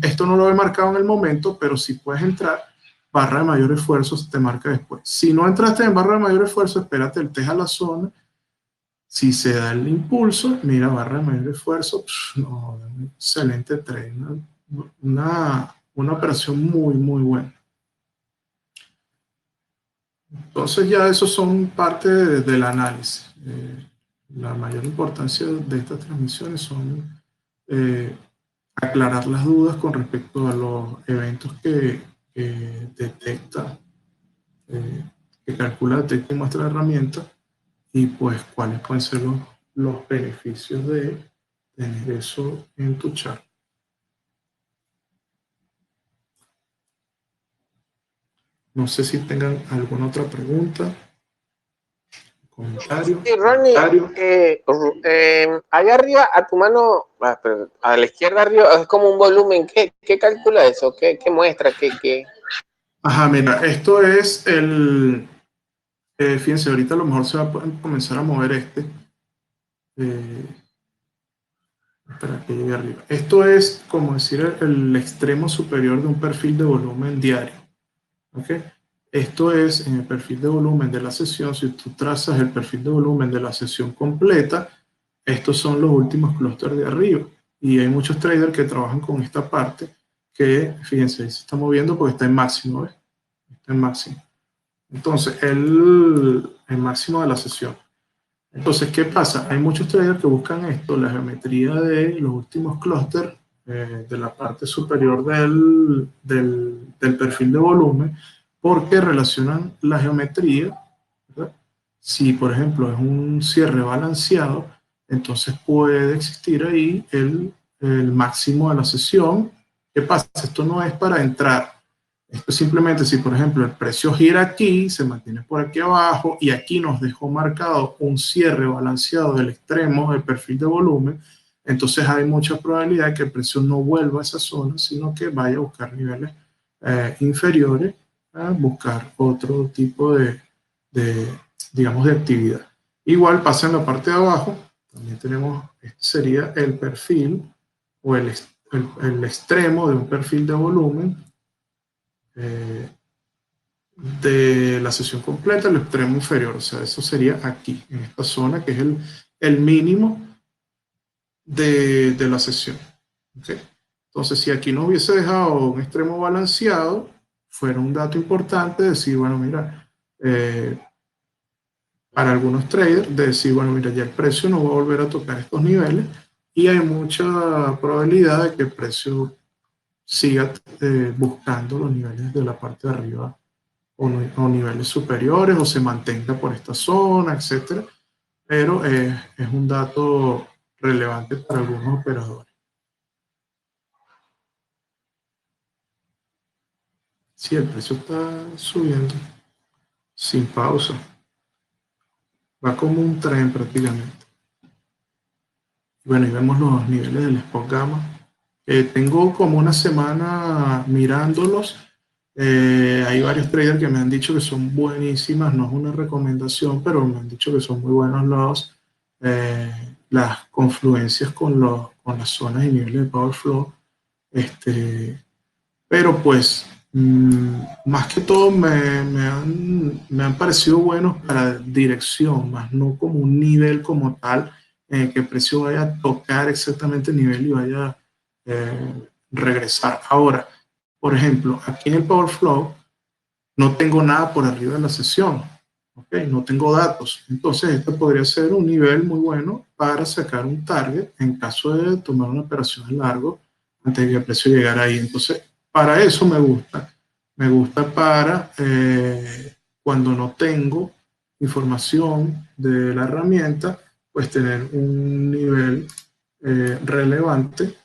Speaker 1: esto no lo he marcado en el momento, pero si puedes entrar, barra de mayor esfuerzo se te marca después. Si no entraste en barra de mayor esfuerzo, espérate el test a la zona. Si se da el impulso, mira, barra de mayor esfuerzo, no, excelente trade, una operación muy, muy buena. Entonces ya esos son parte del análisis. La mayor importancia de estas transmisiones son aclarar las dudas con respecto a los eventos que detecta, que calcula, detecta y muestra la herramienta y pues cuáles pueden ser los beneficios de tener eso en tu chat. No sé si tengan alguna otra pregunta, comentario.
Speaker 2: Sí, Ronnie, allá arriba a tu mano, a la izquierda arriba, es como un volumen. ¿Qué calcula eso? ¿Qué muestra?
Speaker 1: Ajá, mira, esto es el... fíjense, ahorita a lo mejor se va a comenzar a mover este. Espera que llegue arriba. Esto es como decir el extremo superior de un perfil de volumen diario. ¿Ok? Esto es en el perfil de volumen de la sesión. Si tú trazas el perfil de volumen de la sesión completa, estos son los últimos clústeres de arriba. Y hay muchos traders que trabajan con esta parte que, fíjense, se está moviendo porque está en máximo, ¿ves? Está en máximo. Entonces, el máximo de la sesión. Entonces, ¿qué pasa? Hay muchos traders que buscan esto, la geometría de los últimos clústeres de la parte superior del perfil de volumen, porque relacionan la geometría, ¿verdad? Si, por ejemplo, es un cierre balanceado, entonces puede existir ahí el máximo de la sesión. ¿Qué pasa? Esto no es para entrar. Esto simplemente, si por ejemplo el precio gira aquí, se mantiene por aquí abajo y aquí nos dejó marcado un cierre balanceado del extremo del perfil de volumen, entonces hay mucha probabilidad de que el precio no vuelva a esa zona, sino que vaya a buscar niveles inferiores, a buscar otro tipo digamos, de actividad. Igual pasa en la parte de abajo, también tenemos, este sería el perfil o el extremo de un perfil de volumen de la sesión completa, el extremo inferior, o sea, eso sería aquí, en esta zona, que es el mínimo de la sesión. ¿Okay? Entonces, si aquí no hubiese dejado un extremo balanceado, fuera un dato importante decir, bueno, mira, para algunos traders, decir, bueno, mira, ya el precio no va a volver a tocar estos niveles y hay mucha probabilidad de que el precio siga buscando los niveles de la parte de arriba o niveles superiores o se mantenga por esta zona, etcétera. Pero es un dato relevante para algunos operadores. Sí, el precio está subiendo sin pausa. Va como un tren prácticamente. Bueno, y vemos los niveles del Spot Gamma. Tengo como una semana mirándolos. Hay varios traders que me han dicho que son buenísimas, no es una recomendación, pero me han dicho que son muy buenos las confluencias con las zonas y niveles de Power Flow. Pero pues, más que todo me han parecido buenos para dirección, más no como un nivel como tal, que el precio vaya a tocar exactamente el nivel y vaya a regresar. Ahora, por ejemplo, aquí en el Power Flow no tengo nada por arriba de la sesión, ¿okay? No tengo datos. Entonces, este podría ser un nivel muy bueno para sacar un target en caso de tomar una operación en largo antes de que el precio llegara ahí. Entonces, para eso me gusta. Me gusta para cuando no tengo información de la herramienta, pues tener un nivel relevante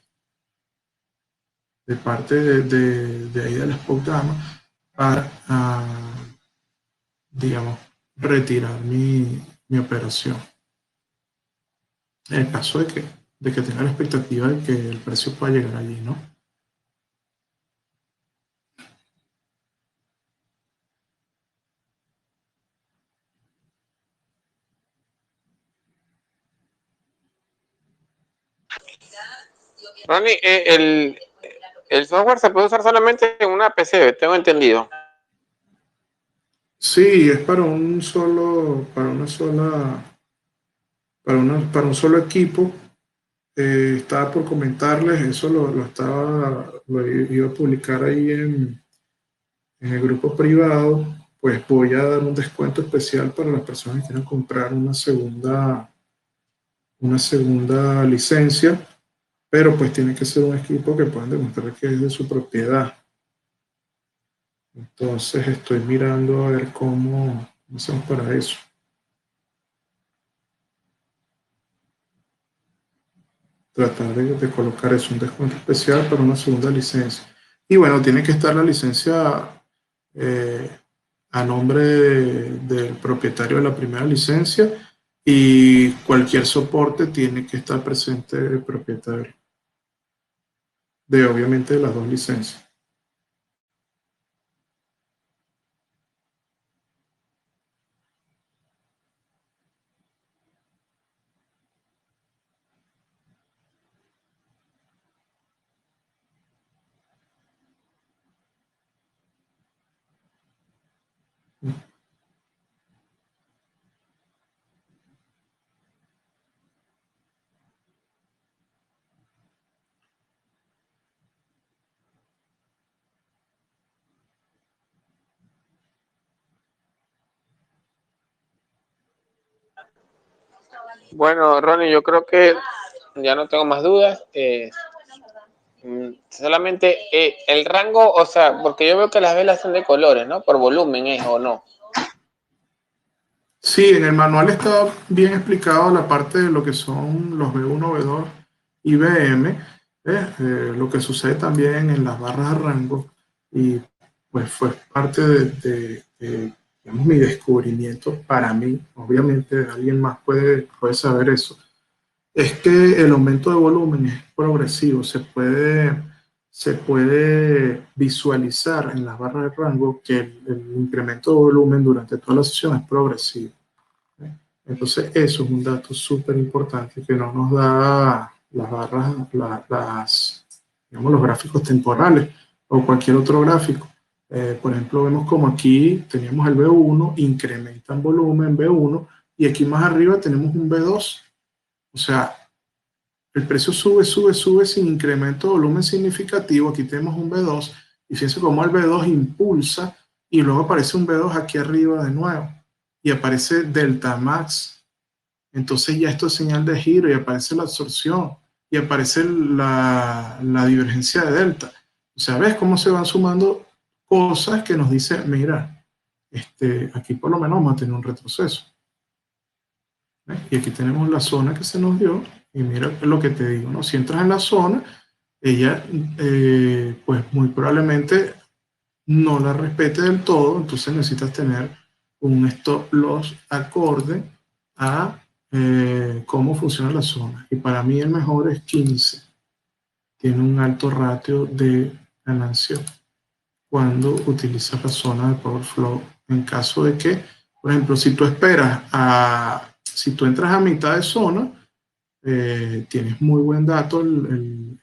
Speaker 1: de parte de ahí del Spot Gamma para, digamos, retirar mi operación. En el caso de que tenga la expectativa de que el precio pueda llegar allí, ¿no?
Speaker 2: Ronnie, el software se puede usar solamente en una PC, tengo entendido.
Speaker 1: Sí, es para un solo, para una sola, para un solo equipo. Estaba por comentarles, eso lo iba a publicar ahí en el grupo privado. Pues voy a dar un descuento especial para las personas que quieran comprar una segunda licencia, pero pues tiene que ser un equipo que puedan demostrar que es de su propiedad. Entonces estoy mirando a ver cómo hacemos para eso. tratar de colocar eso, un descuento especial para una segunda licencia. Y bueno, tiene que estar la licencia a nombre del propietario de la primera licencia, y cualquier soporte tiene que estar presente el propietario de, obviamente, de las dos licencias.
Speaker 2: Bueno, Ronnie, yo creo que ya no tengo más dudas. Solamente el rango, o sea, porque yo veo que las velas son de colores, ¿no? Por volumen es o no.
Speaker 1: Sí, en el manual está bien explicado la parte de lo que son los B1, B2 y BM, lo que sucede también en las barras de rango, y pues fue parte digamos, mi descubrimiento para mí. Obviamente alguien más puede saber eso. Es que el aumento de volumen es progresivo, se puede visualizar en las barras de rango que el incremento de volumen durante toda la sesión es progresivo. Entonces, eso es un dato súper importante que no nos da las barras, digamos, los gráficos temporales o cualquier otro gráfico. Por ejemplo, vemos como aquí teníamos el B1, incrementa en volumen B1, y aquí más arriba tenemos un B2. O sea, el precio sube, sube, sube sin incremento de volumen significativo. Aquí tenemos un B2, y fíjense cómo el B2 impulsa y luego aparece un B2 aquí arriba de nuevo y aparece Delta Max. Entonces ya esto es señal de giro y aparece la absorción y aparece la divergencia de delta. O sea, ves cómo se van sumando cosas que nos dicen, mira, aquí por lo menos vamos a tener un retroceso. ¿Ves? Y aquí tenemos la zona que se nos dio, y mira lo que te digo, ¿no? Si entras en la zona, ella pues muy probablemente no la respete del todo, entonces necesitas tener un stop loss acorde a cómo funciona la zona. Y para mí el mejor es 15. Tiene un alto ratio de ganancia cuando utilizas la zona de Power Flow. En caso de que, por ejemplo, si tú si tú entras a mitad de zona, tienes muy buen dato el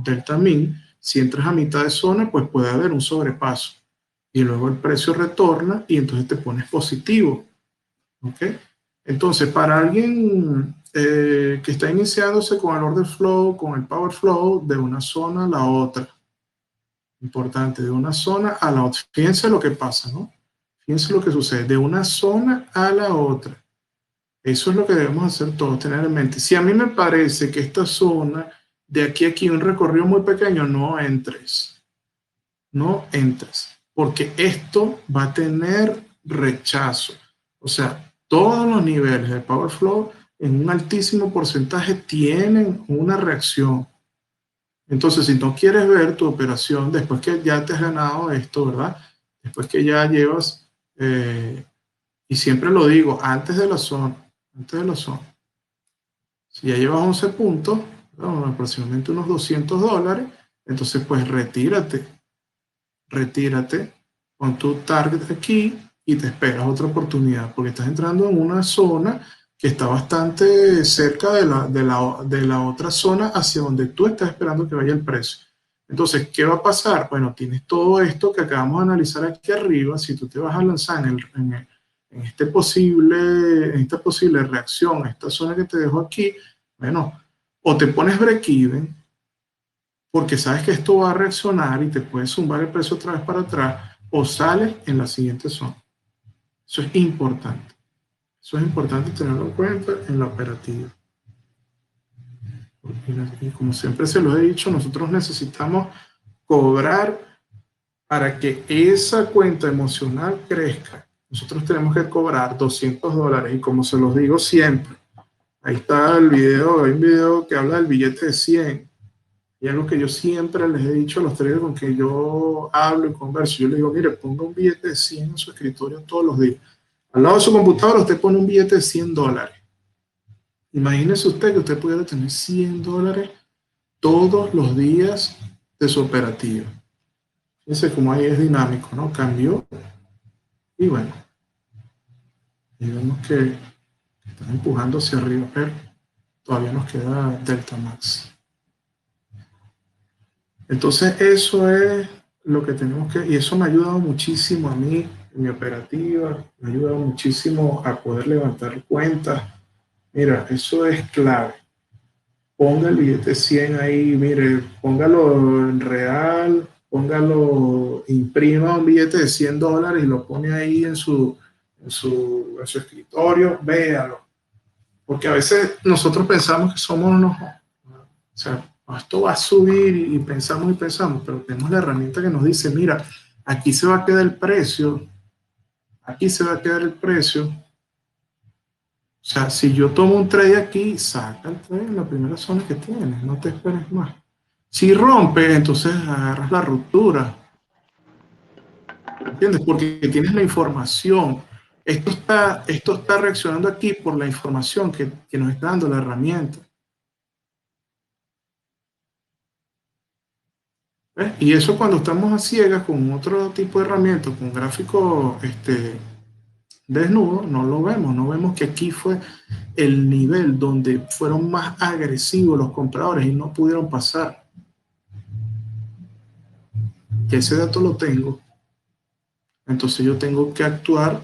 Speaker 1: delta min. Si entras a mitad de zona, pues puede haber un sobrepaso y luego el precio retorna y entonces te pones positivo. ¿Ok? Entonces, para alguien que está iniciándose con el order flow, con el power flow, de una zona a la otra, importante, de una zona a la otra. Fíjense lo que pasa, ¿no? Fíjense lo que sucede, de una zona a la otra. Eso es lo que debemos hacer todos, tener en mente. Si a mí me parece que esta zona, de aquí a aquí, un recorrido muy pequeño, no entres. No entres, porque esto va a tener rechazo. O sea, todos los niveles de Power Flow en un altísimo porcentaje tienen una reacción. Entonces, si no quieres ver tu operación después que ya te has ganado esto, ¿verdad? Después que ya llevas, y siempre lo digo, antes de la zona, si ya llevas 11 puntos, ¿no? Aproximadamente unos $200, entonces pues retírate, con tu target aquí y te esperas otra oportunidad, porque estás entrando en una zona que está bastante cerca de la otra zona hacia donde tú estás esperando que vaya el precio. Entonces, ¿qué va a pasar? Bueno, tienes todo esto que acabamos de analizar aquí arriba. Si tú te vas a lanzar en esta posible reacción, esta zona que te dejo aquí, bueno, o te pones break-even, porque sabes que esto va a reaccionar y te puede zumbar el precio otra vez para atrás, o sales en la siguiente zona. Eso es importante. Eso es importante tenerlo en cuenta en la operativa. Y como siempre se lo he dicho, nosotros necesitamos cobrar para que esa cuenta emocional crezca. Nosotros tenemos que cobrar $200, y como se los digo siempre, Ahí está el video, hay un video que habla del billete de 100. Y algo que yo siempre les he dicho a los traders con que yo hablo y converso. Yo les digo, mire, ponga un billete de 100 en su escritorio todos los días. Al lado de su computadora usted pone un billete de $100. Imagínese usted que usted pudiera tener $100 todos los días de su operativa. Fíjense cómo ahí es dinámico, ¿no? Cambió y bueno, y vemos que está empujando hacia arriba, pero todavía nos queda Delta Max. Entonces eso es lo que tenemos que, y eso me ha ayudado muchísimo a mí en mi operativa, me ha ayudado muchísimo a poder levantar cuentas. Mira, eso es clave. Ponga el billete 100 ahí, mire, póngalo en real, póngalo, imprima un billete de $100 y lo pone ahí en su escritorio, véalo. Porque a veces nosotros pensamos que somos unos, o sea, esto va a subir y pensamos, pero tenemos la herramienta que nos dice, mira, aquí se va a quedar el precio, aquí se va a quedar el precio. O sea, si yo tomo un trade aquí, saca el trade en la primera zona que tienes, no te esperes más. Si rompe, entonces agarras la ruptura. ¿Entiendes? Porque tienes la información. Esto está reaccionando aquí por la información que nos está dando la herramienta. ¿Ves? Y eso cuando estamos a ciegas con otro tipo de herramientas, con gráfico desnudo, no lo vemos. No vemos que aquí fue el nivel donde fueron más agresivos los compradores y no pudieron pasar. Que ese dato lo tengo, entonces yo tengo que actuar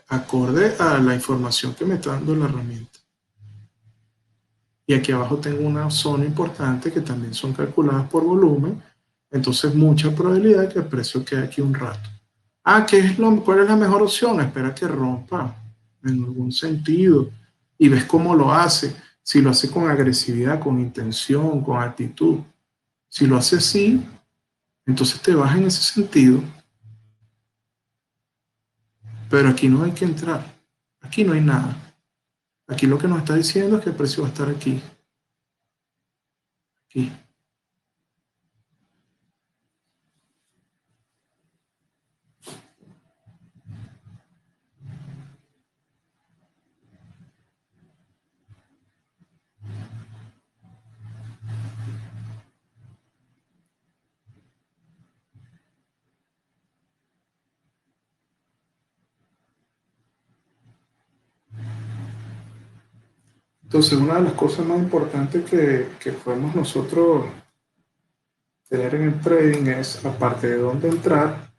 Speaker 1: acorde a la información que me está dando la herramienta. Y aquí abajo tengo una zona importante que también son calculadas por volumen, entonces mucha probabilidad de que el precio quede aquí un rato. ¿Cuál es la mejor opción? Espera que rompa en algún sentido y ves cómo lo hace, si lo hace con agresividad, con intención, con actitud. Si lo hace así, entonces te vas en ese sentido. Pero aquí no hay que entrar. Aquí no hay nada. Aquí lo que nos está diciendo es que el precio va a estar aquí. Aquí. Entonces, una de las cosas más importantes que podemos nosotros tener en el trading es, aparte de dónde entrar,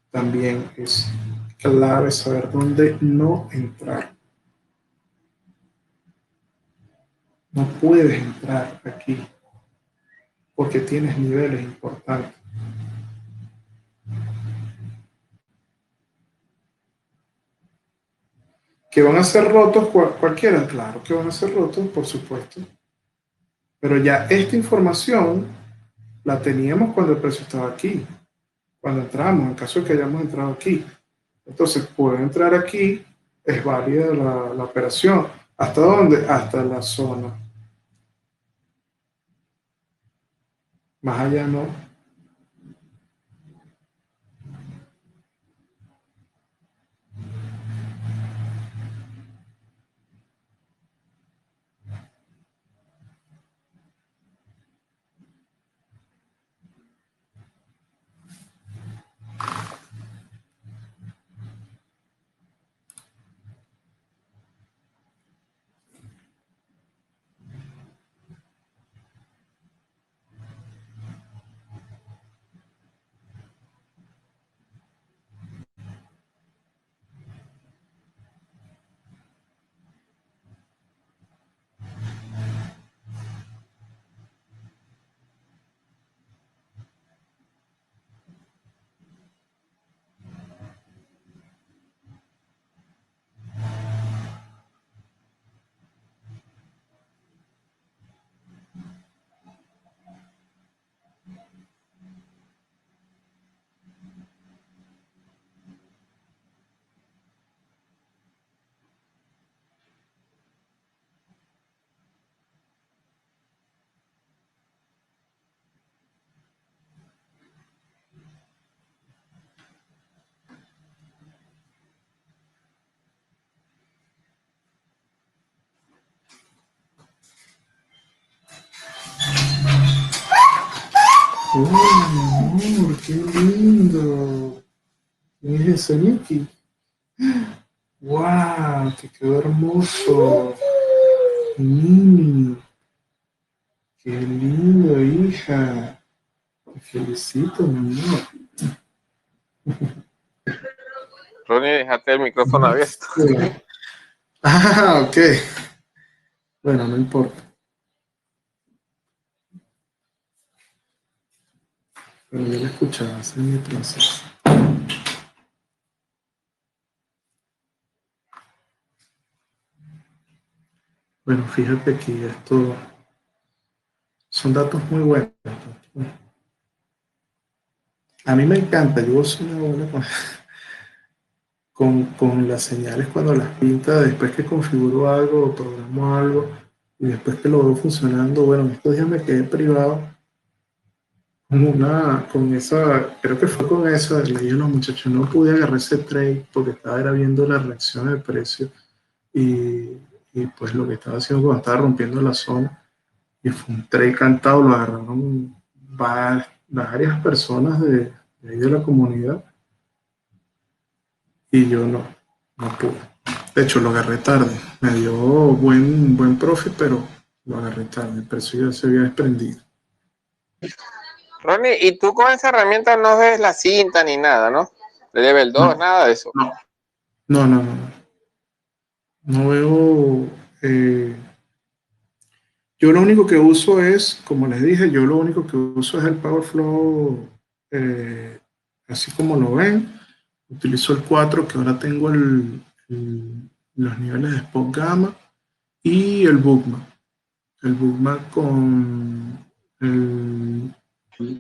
Speaker 1: también es clave saber dónde no entrar. No puedes entrar aquí porque tienes niveles importantes. ¿Que van a ser rotos cualquiera? Claro que van a ser rotos, por supuesto. Pero ya esta información la teníamos cuando el precio estaba aquí, cuando entramos, en caso de que hayamos entrado aquí. Entonces, puedo entrar aquí, es válida la operación. ¿Hasta dónde? Hasta la zona. Más allá no. Oh, mi amor, qué lindo. ¿Quién es ese Mickey? ¡Wow! ¡Te quedó hermoso! Mimi, qué lindo, hija. Te felicito, mi amor.
Speaker 2: Ronnie, déjate el micrófono abierto.
Speaker 1: Ah, ok. Bueno, no importa. Pero yo lo escuchaba, ese es mi proceso. Bueno, fíjate que esto son datos muy buenos. A mí me encanta, yo soy una buena con las señales cuando las pinta, después que configuro algo o programo algo y después que lo veo funcionando. Bueno, en estos días me quedé privado con esa, creo que fue con esa, le dije a los muchachos, no pude agarrar ese trade porque estaba era viendo la reacción del precio y, y pues lo que estaba haciendo cuando estaba rompiendo la zona y fue un trade cantado, lo agarraron varias personas de ahí de la comunidad y yo no pude. De hecho, lo agarré tarde. Me dio buen profit, pero lo agarré tarde. El precio ya se había desprendido.
Speaker 2: Ronnie, y tú con esa herramienta no ves la cinta ni nada, ¿no? De level 2,
Speaker 1: No,
Speaker 2: nada de eso.
Speaker 1: no. No veo. Yo lo único que uso es, como les dije, yo lo único que uso es el Power Flow, así como lo ven. Utilizo el 4, que ahora tengo los niveles de Spot Gamma, y el Bookmap. El Bookmap con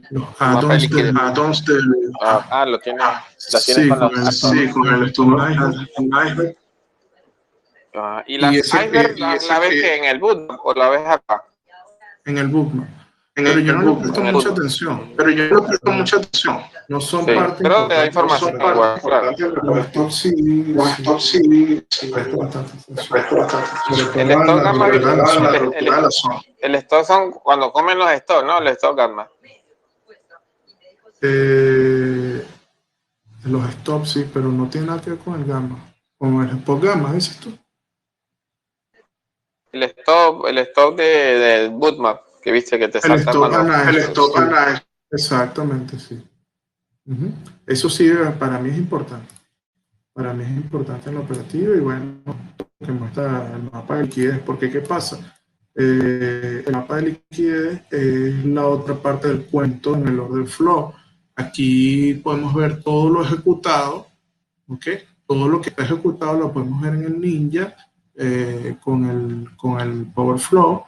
Speaker 1: los
Speaker 2: Tu mapa de liquidez.
Speaker 1: add-ons del.
Speaker 2: Lo tienes
Speaker 1: Sí,
Speaker 2: con
Speaker 1: con
Speaker 2: los
Speaker 1: el Stone Iceberg.
Speaker 2: y
Speaker 1: Y
Speaker 2: las
Speaker 1: ese
Speaker 2: iceberg
Speaker 1: que,
Speaker 2: la ves que en el boot o la ves acá.
Speaker 1: en el Bookmap. Pero yo no le presto mucha atención. No son
Speaker 2: Sí,
Speaker 1: parte
Speaker 2: pero te da
Speaker 1: importante.
Speaker 2: información igual, claro.
Speaker 1: Los stocks sí, presto bastante atención. Sobre
Speaker 2: El
Speaker 1: todo a
Speaker 2: stock
Speaker 1: la
Speaker 2: gamma,
Speaker 1: ruptura de la zona.
Speaker 2: el stock son cuando comen los stock, ¿no? El stock gamma.
Speaker 1: Los stops sí, pero no tiene nada que ver con el gamma. Con el spot gamma, dices tú.
Speaker 2: El stop del bootmap, que viste que te
Speaker 1: El
Speaker 2: salta
Speaker 1: stop
Speaker 2: mano.
Speaker 1: analysis. Exactamente, sí. Ujú. Eso sí, para mí es importante. Para mí es importante en la operativa y bueno, que muestra el mapa de liquidez, porque ¿qué pasa? El mapa de liquidez es la otra parte del cuento en el order flow. Aquí podemos ver todo lo ejecutado, ¿ok? Todo lo que está ejecutado lo podemos ver en el Ninja con el Power Flow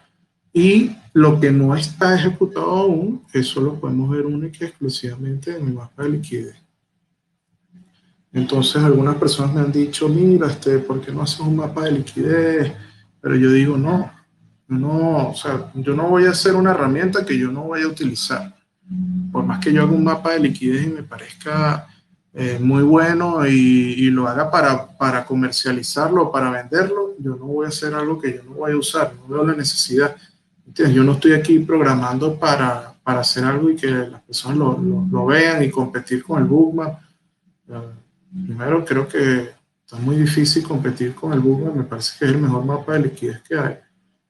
Speaker 1: y lo que no está ejecutado aún, eso lo podemos ver única y exclusivamente en el mapa de liquidez. Entonces algunas personas me han dicho, mira, ¿por qué no haces un mapa de liquidez? Pero yo digo, o sea, yo no voy a hacer una herramienta que yo no voy a utilizar. Por más que yo haga un mapa de liquidez y me parezca muy bueno y lo haga para comercializarlo, para venderlo, yo no voy a hacer algo que yo no voy a usar, no veo la necesidad. ¿Entiendes? Yo no estoy aquí programando para hacer algo y que las personas lo vean y competir con el Bookmap. Primero, creo que está muy difícil competir con el Bookmap, me parece que es el mejor mapa de liquidez que hay.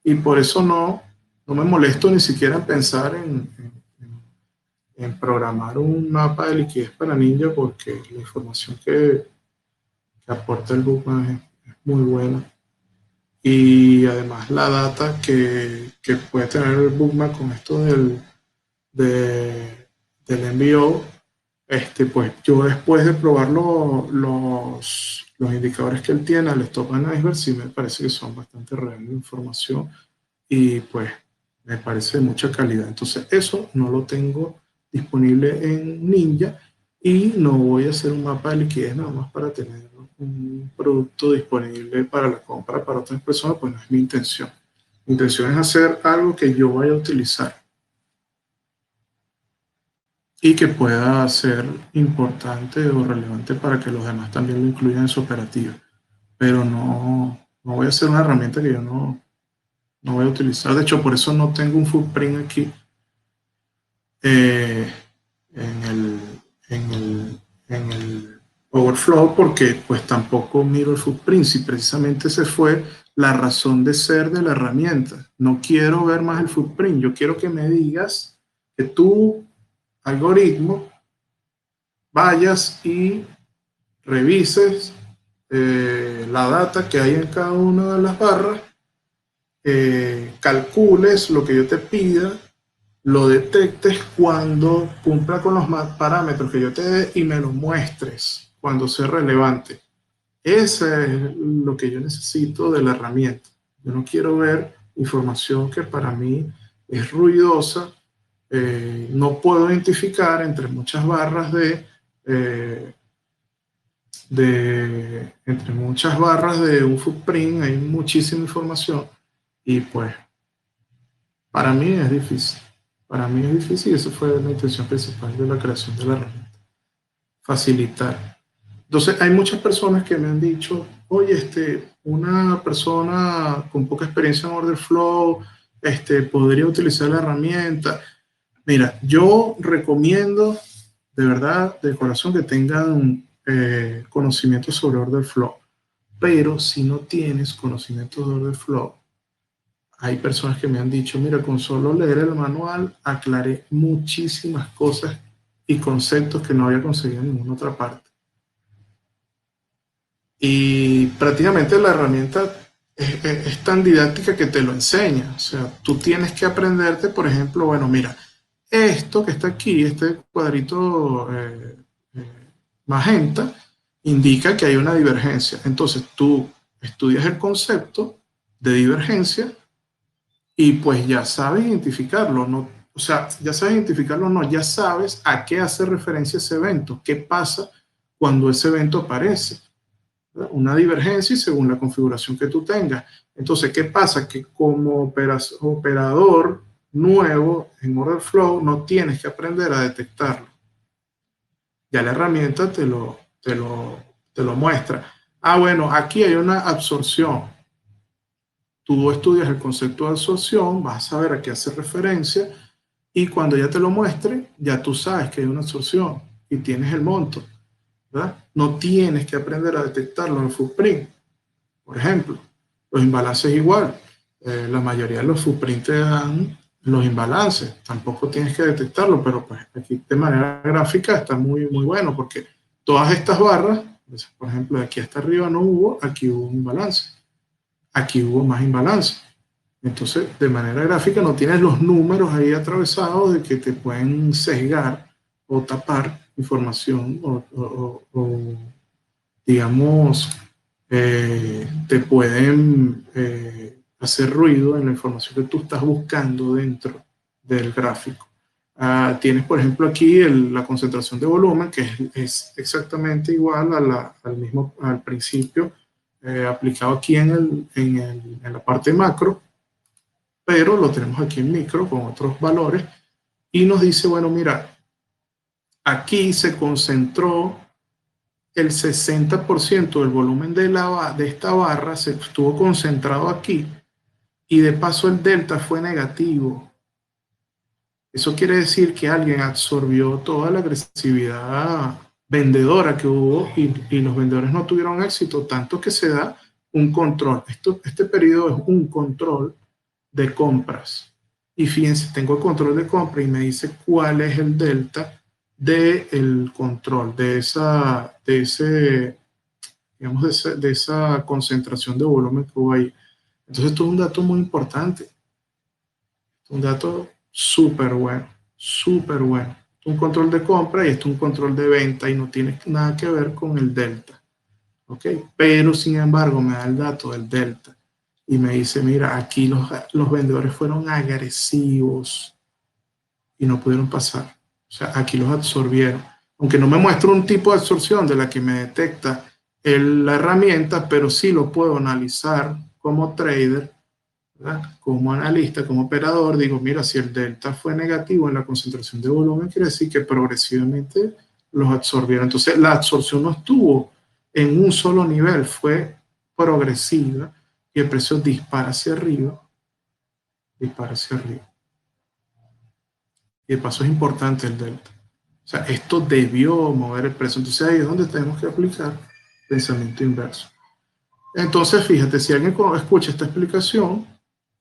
Speaker 1: Y por eso no me molesto ni siquiera en pensar en programar un mapa de liquidez para Ninja, porque la información que aporta el Bookmap es muy buena. Y además la data que puede tener el Bookmap con esto del envío, pues yo después de probar los indicadores que él tiene, el Stop and Iceberg, sí me parece que son bastante reales de información y pues me parece de mucha calidad. Entonces eso no lo tengo disponible en Ninja y no voy a hacer un mapa de liquidez nada más para tener un producto disponible para la compra para otras personas, pues no es mi intención. Mi intención es hacer algo que yo vaya a utilizar y que pueda ser importante o relevante para que los demás también lo incluyan en su operativa. Pero no voy a hacer una herramienta que yo no voy a utilizar. De hecho, por eso no tengo un footprint aquí en el Overflow, porque pues tampoco miro el footprint, y precisamente esa fue la razón de ser de la herramienta. No quiero ver más el footprint, yo quiero que me digas que tu algoritmo vayas y revises la data que hay en cada una de las barras, calcules lo que yo te pida, lo detectes cuando cumpla con los parámetros que yo te dé y me lo muestres cuando sea relevante. Eso es lo que yo necesito de la herramienta. Yo no quiero ver información que para mí es ruidosa, no puedo identificar entre muchas barras entre muchas barras de un footprint, hay muchísima información y pues para mí es difícil. Para mí es difícil y eso fue la intención principal de la creación de la herramienta. Facilitar. Entonces hay muchas personas que me han dicho, oye, una persona con poca experiencia en Order Flow, podría utilizar la herramienta. Mira, yo recomiendo de verdad, de corazón, que tengan conocimiento sobre Order Flow. Pero si no tienes conocimiento de Order Flow, hay personas que me han dicho, mira, con solo leer el manual aclaré muchísimas cosas y conceptos que no había conseguido en ninguna otra parte. Y prácticamente la herramienta es tan didáctica que te lo enseña. O sea, tú tienes que aprenderte, por ejemplo, bueno, mira, esto que está aquí, este cuadrito magenta, indica que hay una divergencia. Entonces tú estudias el concepto de divergencia y pues ya sabes identificarlo, ¿no? O sea, ya sabes identificarlo, no, ya sabes a qué hace referencia ese evento, qué pasa cuando ese evento aparece, ¿verdad? Una divergencia y según la configuración que tú tengas. Entonces, ¿qué pasa? Que como operador nuevo en Order Flow no tienes que aprender a detectarlo. Ya la herramienta te lo muestra. Ah, bueno, aquí hay una absorción. Tú estudias el concepto de absorción, vas a saber a qué hace referencia y cuando ya te lo muestre, ya tú sabes que hay una absorción y tienes el monto, ¿verdad? No tienes que aprender a detectarlo en el footprint. Por ejemplo, los imbalances igual. La mayoría de los footprints te dan los imbalances. Tampoco tienes que detectarlo, pero pues aquí de manera gráfica está muy, muy bueno porque todas estas barras, por ejemplo, de aquí hasta arriba no hubo, aquí hubo un imbalance. Aquí hubo más imbalance. Entonces, de manera gráfica no tienes los números ahí atravesados de que te pueden sesgar o tapar información o digamos, te pueden hacer ruido en la información que tú estás buscando dentro del gráfico. Tienes, por ejemplo, aquí la concentración de volumen, que es exactamente igual al principio, aplicado aquí en la parte macro, pero lo tenemos aquí en micro con otros valores y nos dice, bueno, mira, aquí se concentró el 60% del volumen de esta barra, se estuvo concentrado aquí y de paso el delta fue negativo. Eso quiere decir que alguien absorbió toda la agresividad vendedora que hubo y los vendedores no tuvieron éxito, tanto que se da un control. Este periodo es un control de compras. Y fíjense, tengo el control de compra y me dice cuál es el delta del control, de esa concentración de volumen que hubo ahí. Entonces, esto es un dato muy importante. Un dato súper bueno, súper bueno. Un control de compra y esto es un control de venta y no tiene nada que ver con el delta. ¿Ok? Pero, sin embargo, me da el dato del delta y me dice, mira, aquí los vendedores fueron agresivos y no pudieron pasar. O sea, aquí los absorbieron. Aunque no me muestra un tipo de absorción de la que me detecta la herramienta, pero sí lo puedo analizar como trader, ¿verdad? Como analista, como operador, digo, mira, si el delta fue negativo en la concentración de volumen, quiere decir que progresivamente los absorbieron. Entonces, la absorción no estuvo en un solo nivel, fue progresiva y el precio dispara hacia arriba, dispara hacia arriba. Y de paso es importante el delta. O sea, esto debió mover el precio. Entonces ahí es donde tenemos que aplicar pensamiento inverso. Entonces, fíjate, si alguien escucha esta explicación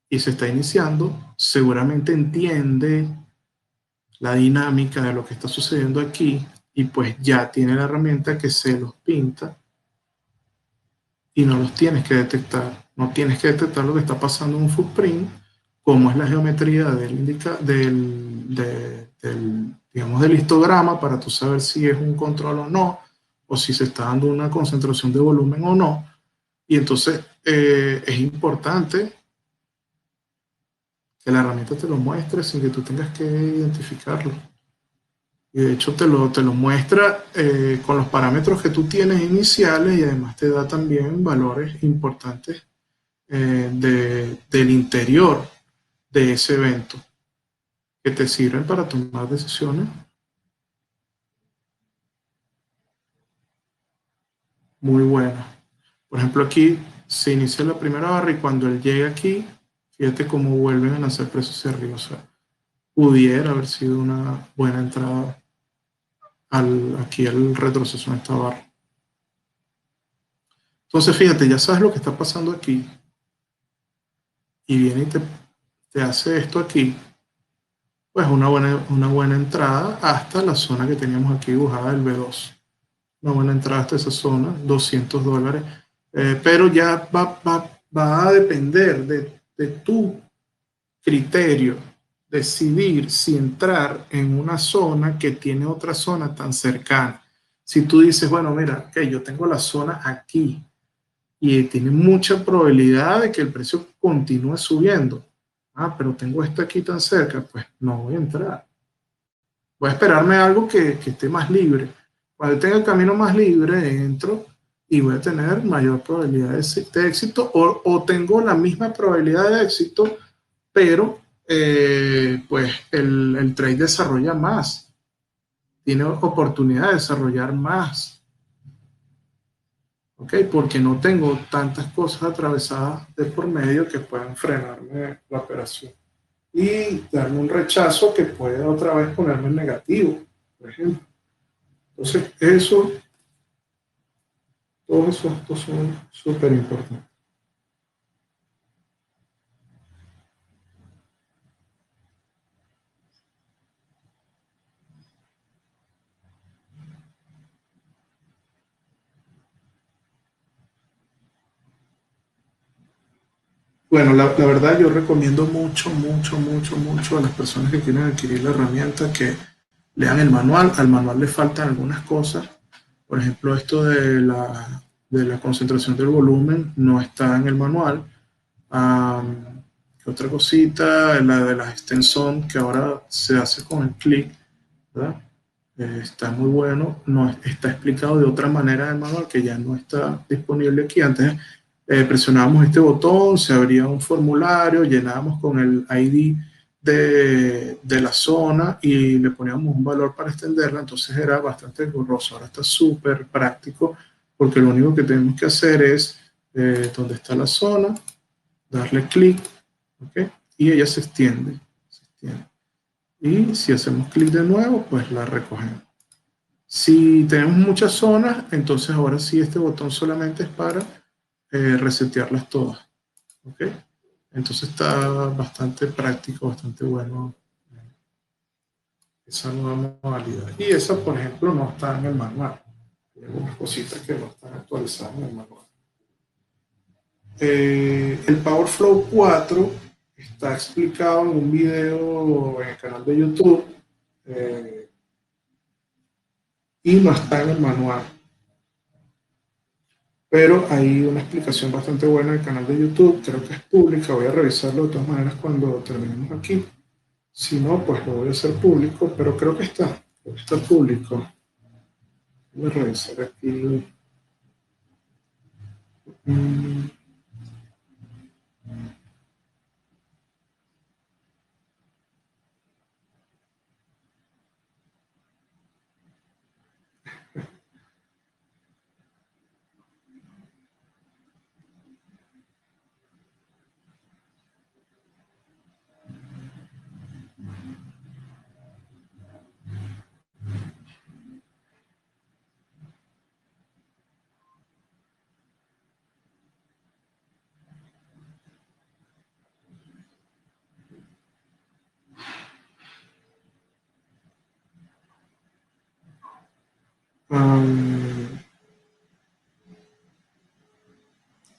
Speaker 1: y se está iniciando, seguramente entiende la dinámica de lo que está sucediendo aquí y pues ya tiene la herramienta que se los pinta y no los tienes que detectar. No tienes que detectar lo que está pasando en un footprint, cómo es la geometría digamos, del histograma para tú saber si es un control o no, o si se está dando una concentración de volumen o no. Y entonces es importante que la herramienta te lo muestre sin que tú tengas que identificarlo. Y de hecho te lo muestra con los parámetros que tú tienes iniciales y además te da también valores importantes del interior de ese evento que te sirven para tomar decisiones muy buenas. Por ejemplo, aquí se inicia la primera barra y cuando él llega aquí, fíjate cómo vuelven a lanzar precios hacia arriba. O sea, pudiera haber sido una buena entrada aquí al retroceso en esta barra. Entonces, fíjate, ya sabes lo que está pasando aquí y viene y te hace esto aquí, pues una buena entrada hasta la zona que teníamos aquí dibujada del B2. Una buena entrada hasta esa zona, $200. Pero ya va a depender de tu criterio decidir si entrar en una zona que tiene otra zona tan cercana. Si tú dices, bueno, mira, que yo tengo la zona aquí y tiene mucha probabilidad de que el precio continúe subiendo. Ah, pero tengo esta aquí tan cerca, pues no voy a entrar. Voy a esperarme algo que esté más libre. Cuando tenga el camino más libre, entro y voy a tener mayor probabilidad de éxito o tengo la misma probabilidad de éxito, pero pues el trade desarrolla más, tiene oportunidad de desarrollar más, ¿ok? Porque no tengo tantas cosas atravesadas de por medio que puedan frenarme la operación y darme un rechazo que pueda otra vez ponerme en negativo, por ejemplo. Entonces, todos esos actos son súper importantes. Bueno, la verdad yo recomiendo mucho a las personas que quieren adquirir la herramienta que lean el manual. Al manual le faltan algunas cosas. Por ejemplo, esto de la concentración del volumen no está en el manual. ¿Qué otra cosita? La de la extensión que ahora se hace con el clic, ¿verdad? Está muy bueno. No está explicado de otra manera en el manual que ya no está disponible aquí. Antes presionábamos este botón, se abría un formulario, llenábamos con el ID de la zona y le poníamos un valor para extenderla, entonces era bastante engorroso. Ahora está súper práctico porque lo único que tenemos que hacer es donde está la zona, darle clic, ¿ok? Y ella se extiende, se extiende. Y si hacemos clic de nuevo, pues la recogemos. Si tenemos muchas zonas, entonces ahora sí este botón solamente es para resetearlas todas. ¿Ok? Entonces está bastante práctico, bastante bueno esa nueva modalidad. Y esa, por ejemplo, no está en el manual. Hay algunas cositas que no están actualizadas en el manual. El PowerFlow 4 está explicado en un video en el canal de YouTube y no está en el manual. Pero hay una explicación bastante buena en el canal de YouTube, creo que es pública, voy a revisarlo de todas maneras cuando terminemos aquí. Si no, pues lo voy a hacer público, pero creo que está público. Voy a revisar aquí. Mm,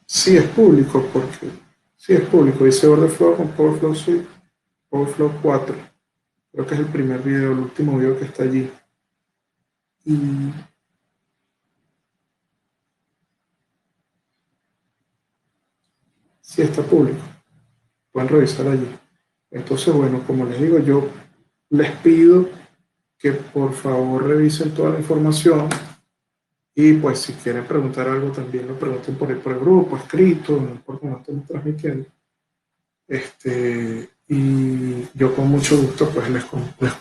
Speaker 1: Sí es público, porque sí es público. Dice Order Flow con Power Flow Suite, Power Flow 4. Creo que es el primer video, el último video que está allí. Y sí está público. Pueden revisar allí. Entonces, bueno, como les digo, yo les pido que por favor revisen toda la información y pues si quieren preguntar algo también lo pregunten por el grupo, escrito, no importa, no estamos transmitiendo. Y yo con mucho gusto pues les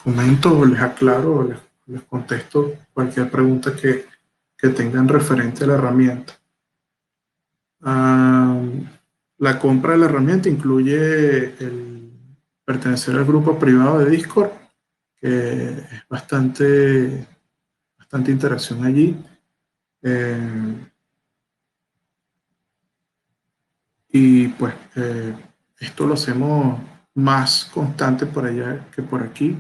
Speaker 1: comento, les aclaro, les contesto cualquier pregunta que tengan referente a la herramienta. La compra de la herramienta incluye el pertenecer al grupo privado de Discord, que es bastante interacción allí. Y pues esto lo hacemos más constante por allá que por aquí.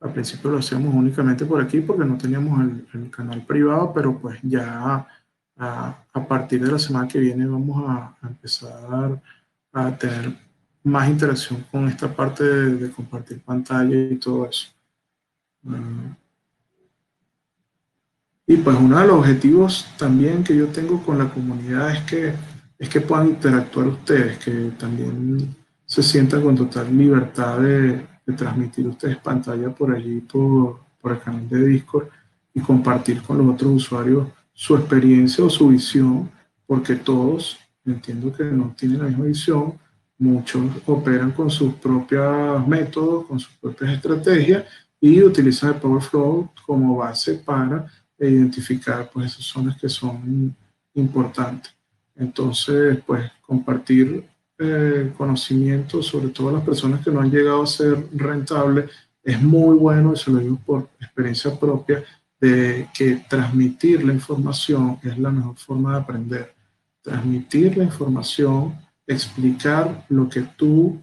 Speaker 1: Al principio lo hacíamos únicamente por aquí porque no teníamos el canal privado, pero pues ya a partir de la semana que viene vamos a empezar a tener más interacción con esta parte de compartir pantalla y todo eso. Y pues uno de los objetivos también que yo tengo con la comunidad es que puedan interactuar ustedes, que también se sientan con total libertad de transmitir ustedes pantalla por allí, por el canal de Discord y compartir con los otros usuarios su experiencia o su visión, porque todos, entiendo que no tienen la misma visión, muchos operan con sus propios métodos, con sus propias estrategias y utilizan el Power Flow como base para identificar pues esas zonas que son importantes. Entonces, pues compartir conocimiento, sobre todo a las personas que no han llegado a ser rentables, es muy bueno, y se lo digo por experiencia propia, de que transmitir la información es la mejor forma de aprender. Transmitir la información, explicar lo que tú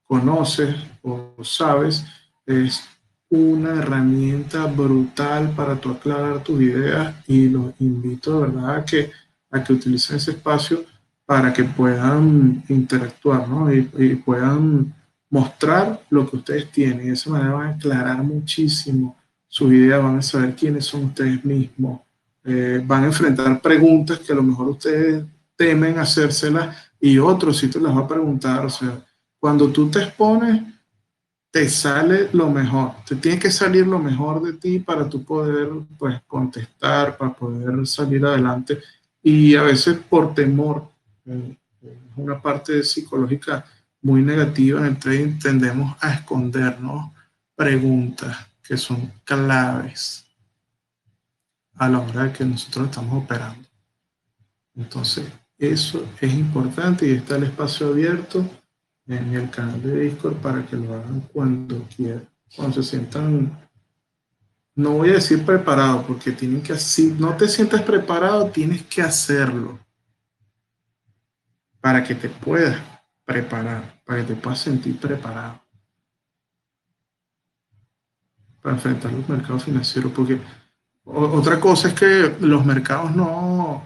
Speaker 1: conoces o sabes, es una herramienta brutal para tu aclarar tus ideas y los invito de verdad a que utilicen ese espacio para que puedan interactuar, ¿no? Y puedan mostrar lo que ustedes tienen. De esa manera van a aclarar muchísimo sus ideas, van a saber quiénes son ustedes mismos, van a enfrentar preguntas que a lo mejor ustedes temen hacérselas y otros sí te las va a preguntar. O sea, cuando tú te expones, te sale lo mejor, te tiene que salir lo mejor de ti para tú poder pues contestar, para poder salir adelante y a veces por temor, es una parte psicológica muy negativa en el trading, tendemos a escondernos preguntas que son claves a la hora de que nosotros estamos operando. Entonces, eso es importante y está el espacio abierto en el canal de Discord para que lo hagan cuando quieran, cuando se sientan, no voy a decir preparado, porque tienen que, si no te sientes preparado, tienes que hacerlo para que te puedas preparar, para que te puedas sentir preparado para enfrentar los mercados financieros, porque otra cosa es que los mercados no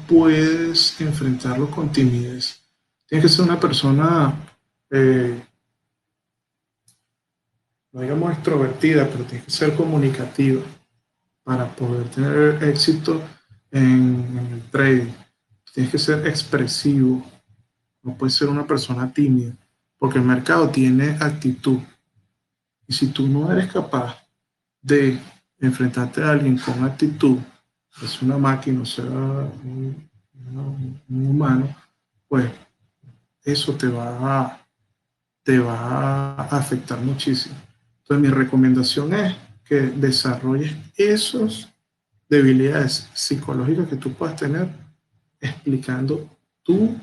Speaker 1: puedes enfrentarlos con timidez. Tienes que ser una persona no digamos extrovertida, pero tienes que ser comunicativa para poder tener éxito en el trading. Tienes que ser expresivo, no puedes ser una persona tímida, porque el mercado tiene actitud. Y si tú no eres capaz de enfrentarte a alguien con actitud, es una máquina, o sea, un humano, pues eso te va a afectar muchísimo. Entonces mi recomendación es que desarrolles esas debilidades psicológicas que tú puedas tener explicando tu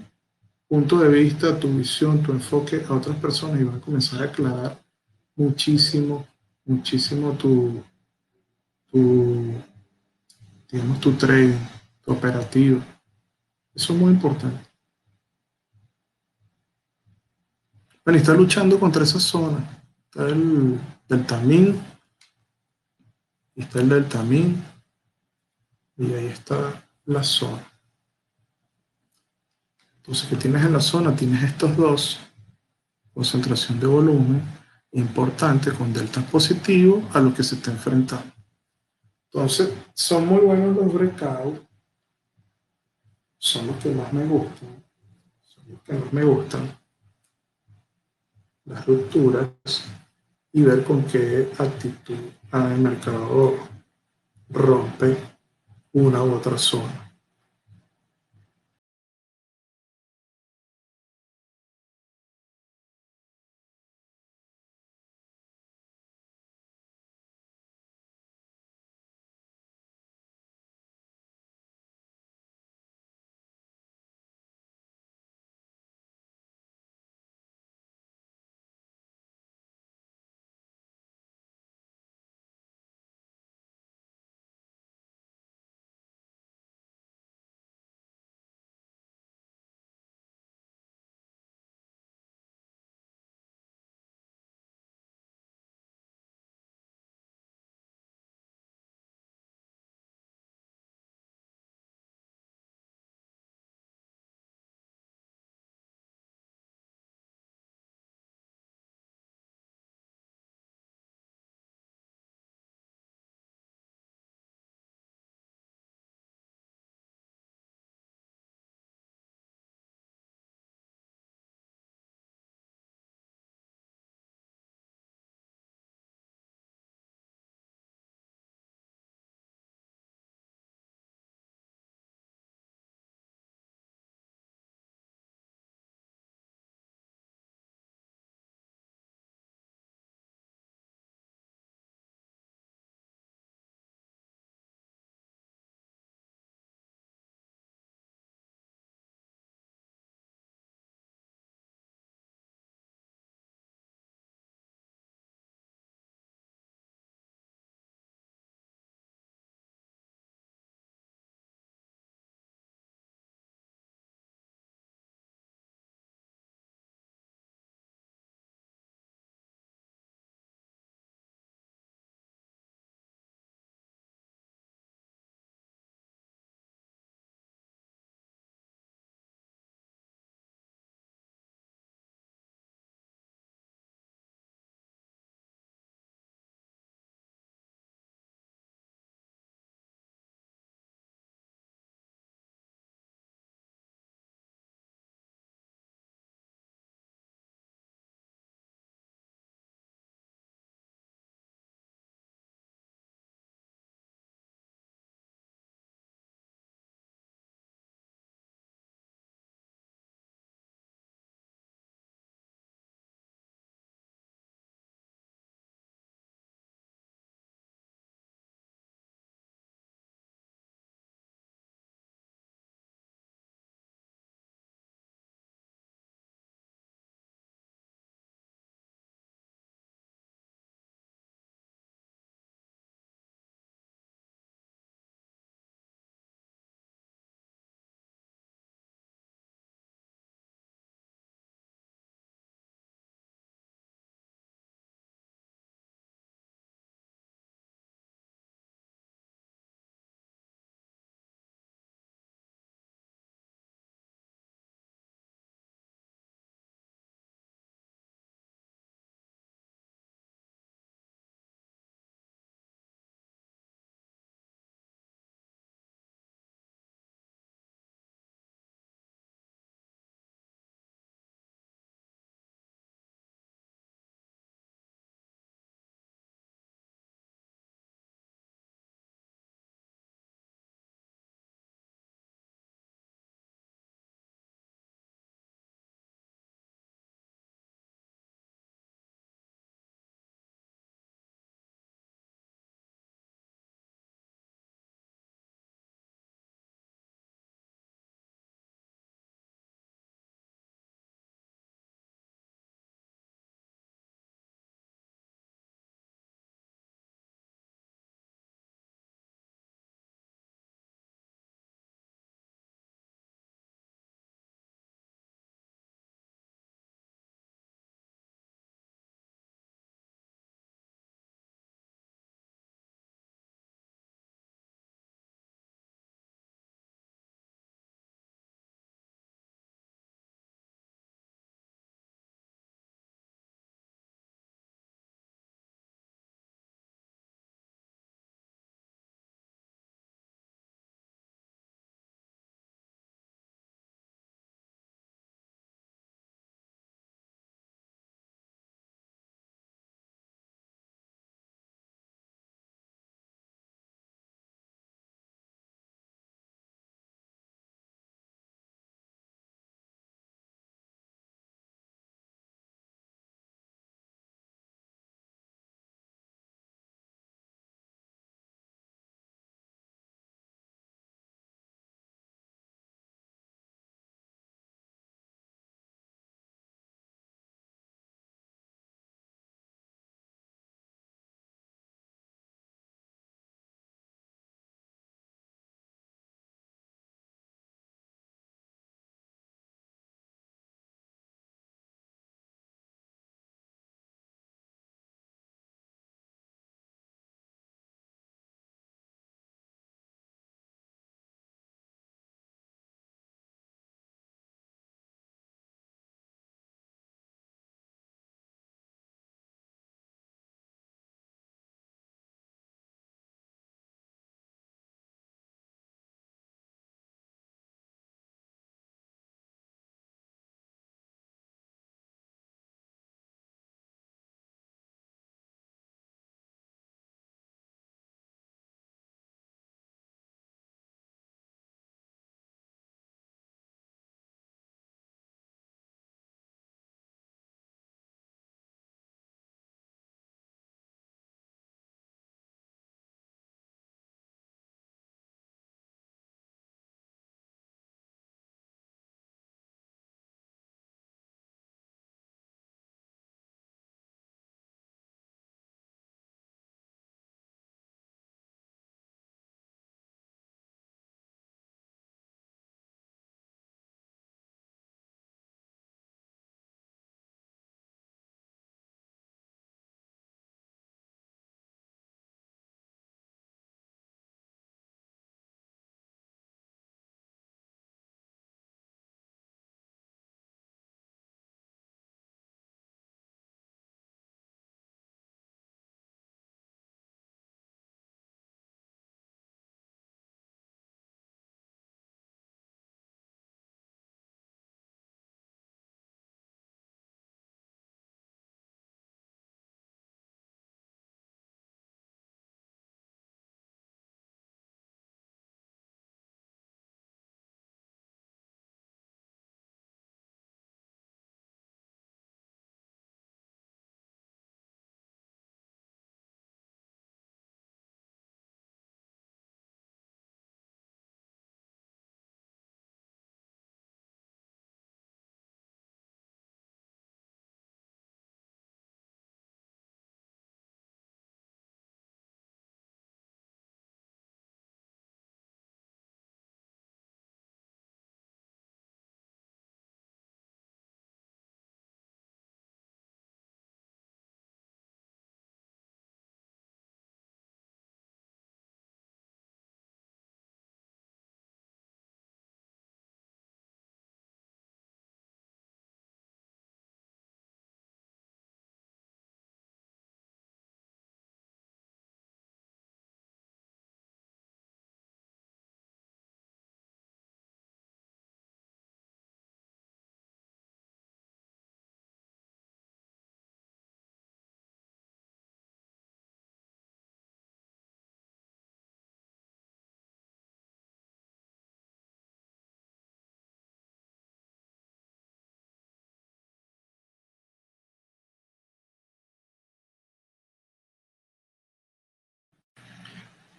Speaker 1: punto de vista, tu visión, tu enfoque a otras personas y va a comenzar a aclarar muchísimo, muchísimo digamos, tu trading, tu operativo. Eso es muy importante. Bueno, está luchando contra esa zona. Está del Tamin y está el delta min, y ahí está la zona. Entonces, ¿qué tienes en la zona? Tienes estos dos, concentración de volumen, importante con deltas positivos a lo que se está enfrentando. Entonces, son muy buenos los breakouts, son los que más me gustan, son los que más me gustan, las rupturas, y ver con qué actitud el mercado rompe una u otra zona.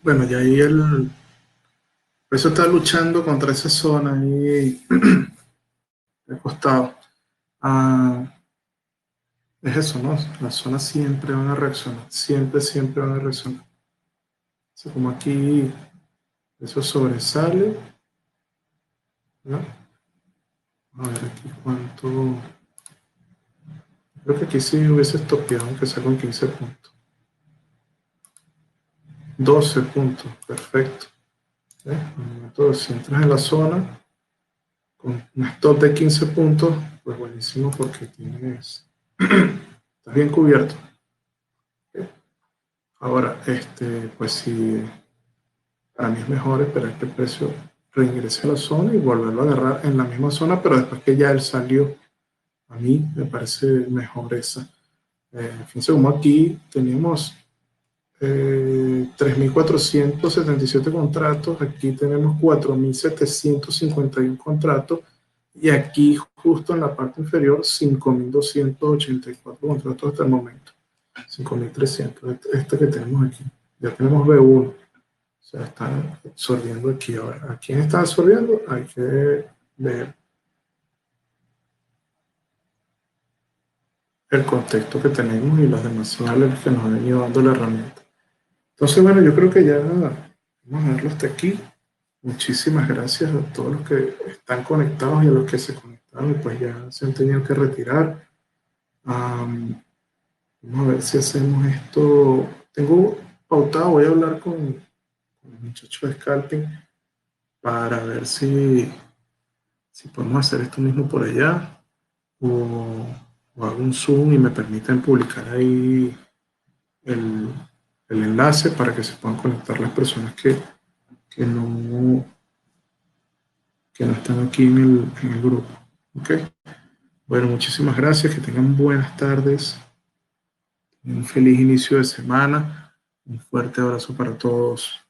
Speaker 1: bueno, ya ahí el precio está luchando contra esa zona ahí de costado. Es eso, ¿no? Las zonas siempre van a reaccionar, siempre van a reaccionar. O sea, como aquí eso sobresale, ¿no? A ver aquí cuánto. Creo que aquí sí hubiese estopeado, aunque sea con 15 puntos. 12 puntos, perfecto. Entonces, si entras en la zona con un stop de 15 puntos, pues buenísimo porque estás bien cubierto. ¿Okay? Ahora, pues si para mí es mejor esperar que el precio reingrese a la zona y volverlo a agarrar en la misma zona, pero después que ya él salió, a mí me parece mejor esa. Fíjense como aquí teníamos 3.477 contratos, aquí tenemos 4.751 contratos y aquí justo en la parte inferior 5.284 contratos hasta el momento, 5.300, este que tenemos aquí, ya tenemos B1, o sea, están absorbiendo aquí ahora. ¿A quién está absorbiendo? Hay que ver el contexto que tenemos y las demás señales que nos han venido dando la herramienta. Entonces, bueno, yo creo que ya vamos a dejarlo hasta aquí. Muchísimas gracias a todos los que están conectados y a los que se conectaron y pues ya se han tenido que retirar. Vamos a ver si hacemos esto. Tengo pautado, voy a hablar con el muchacho de Scalping para ver si podemos hacer esto mismo por allá o hago un Zoom y me permiten publicar ahí el enlace para que se puedan conectar las personas que no están aquí en el grupo. ¿Ok? Bueno, muchísimas gracias, que tengan buenas tardes, un feliz inicio de semana, un fuerte abrazo para todos.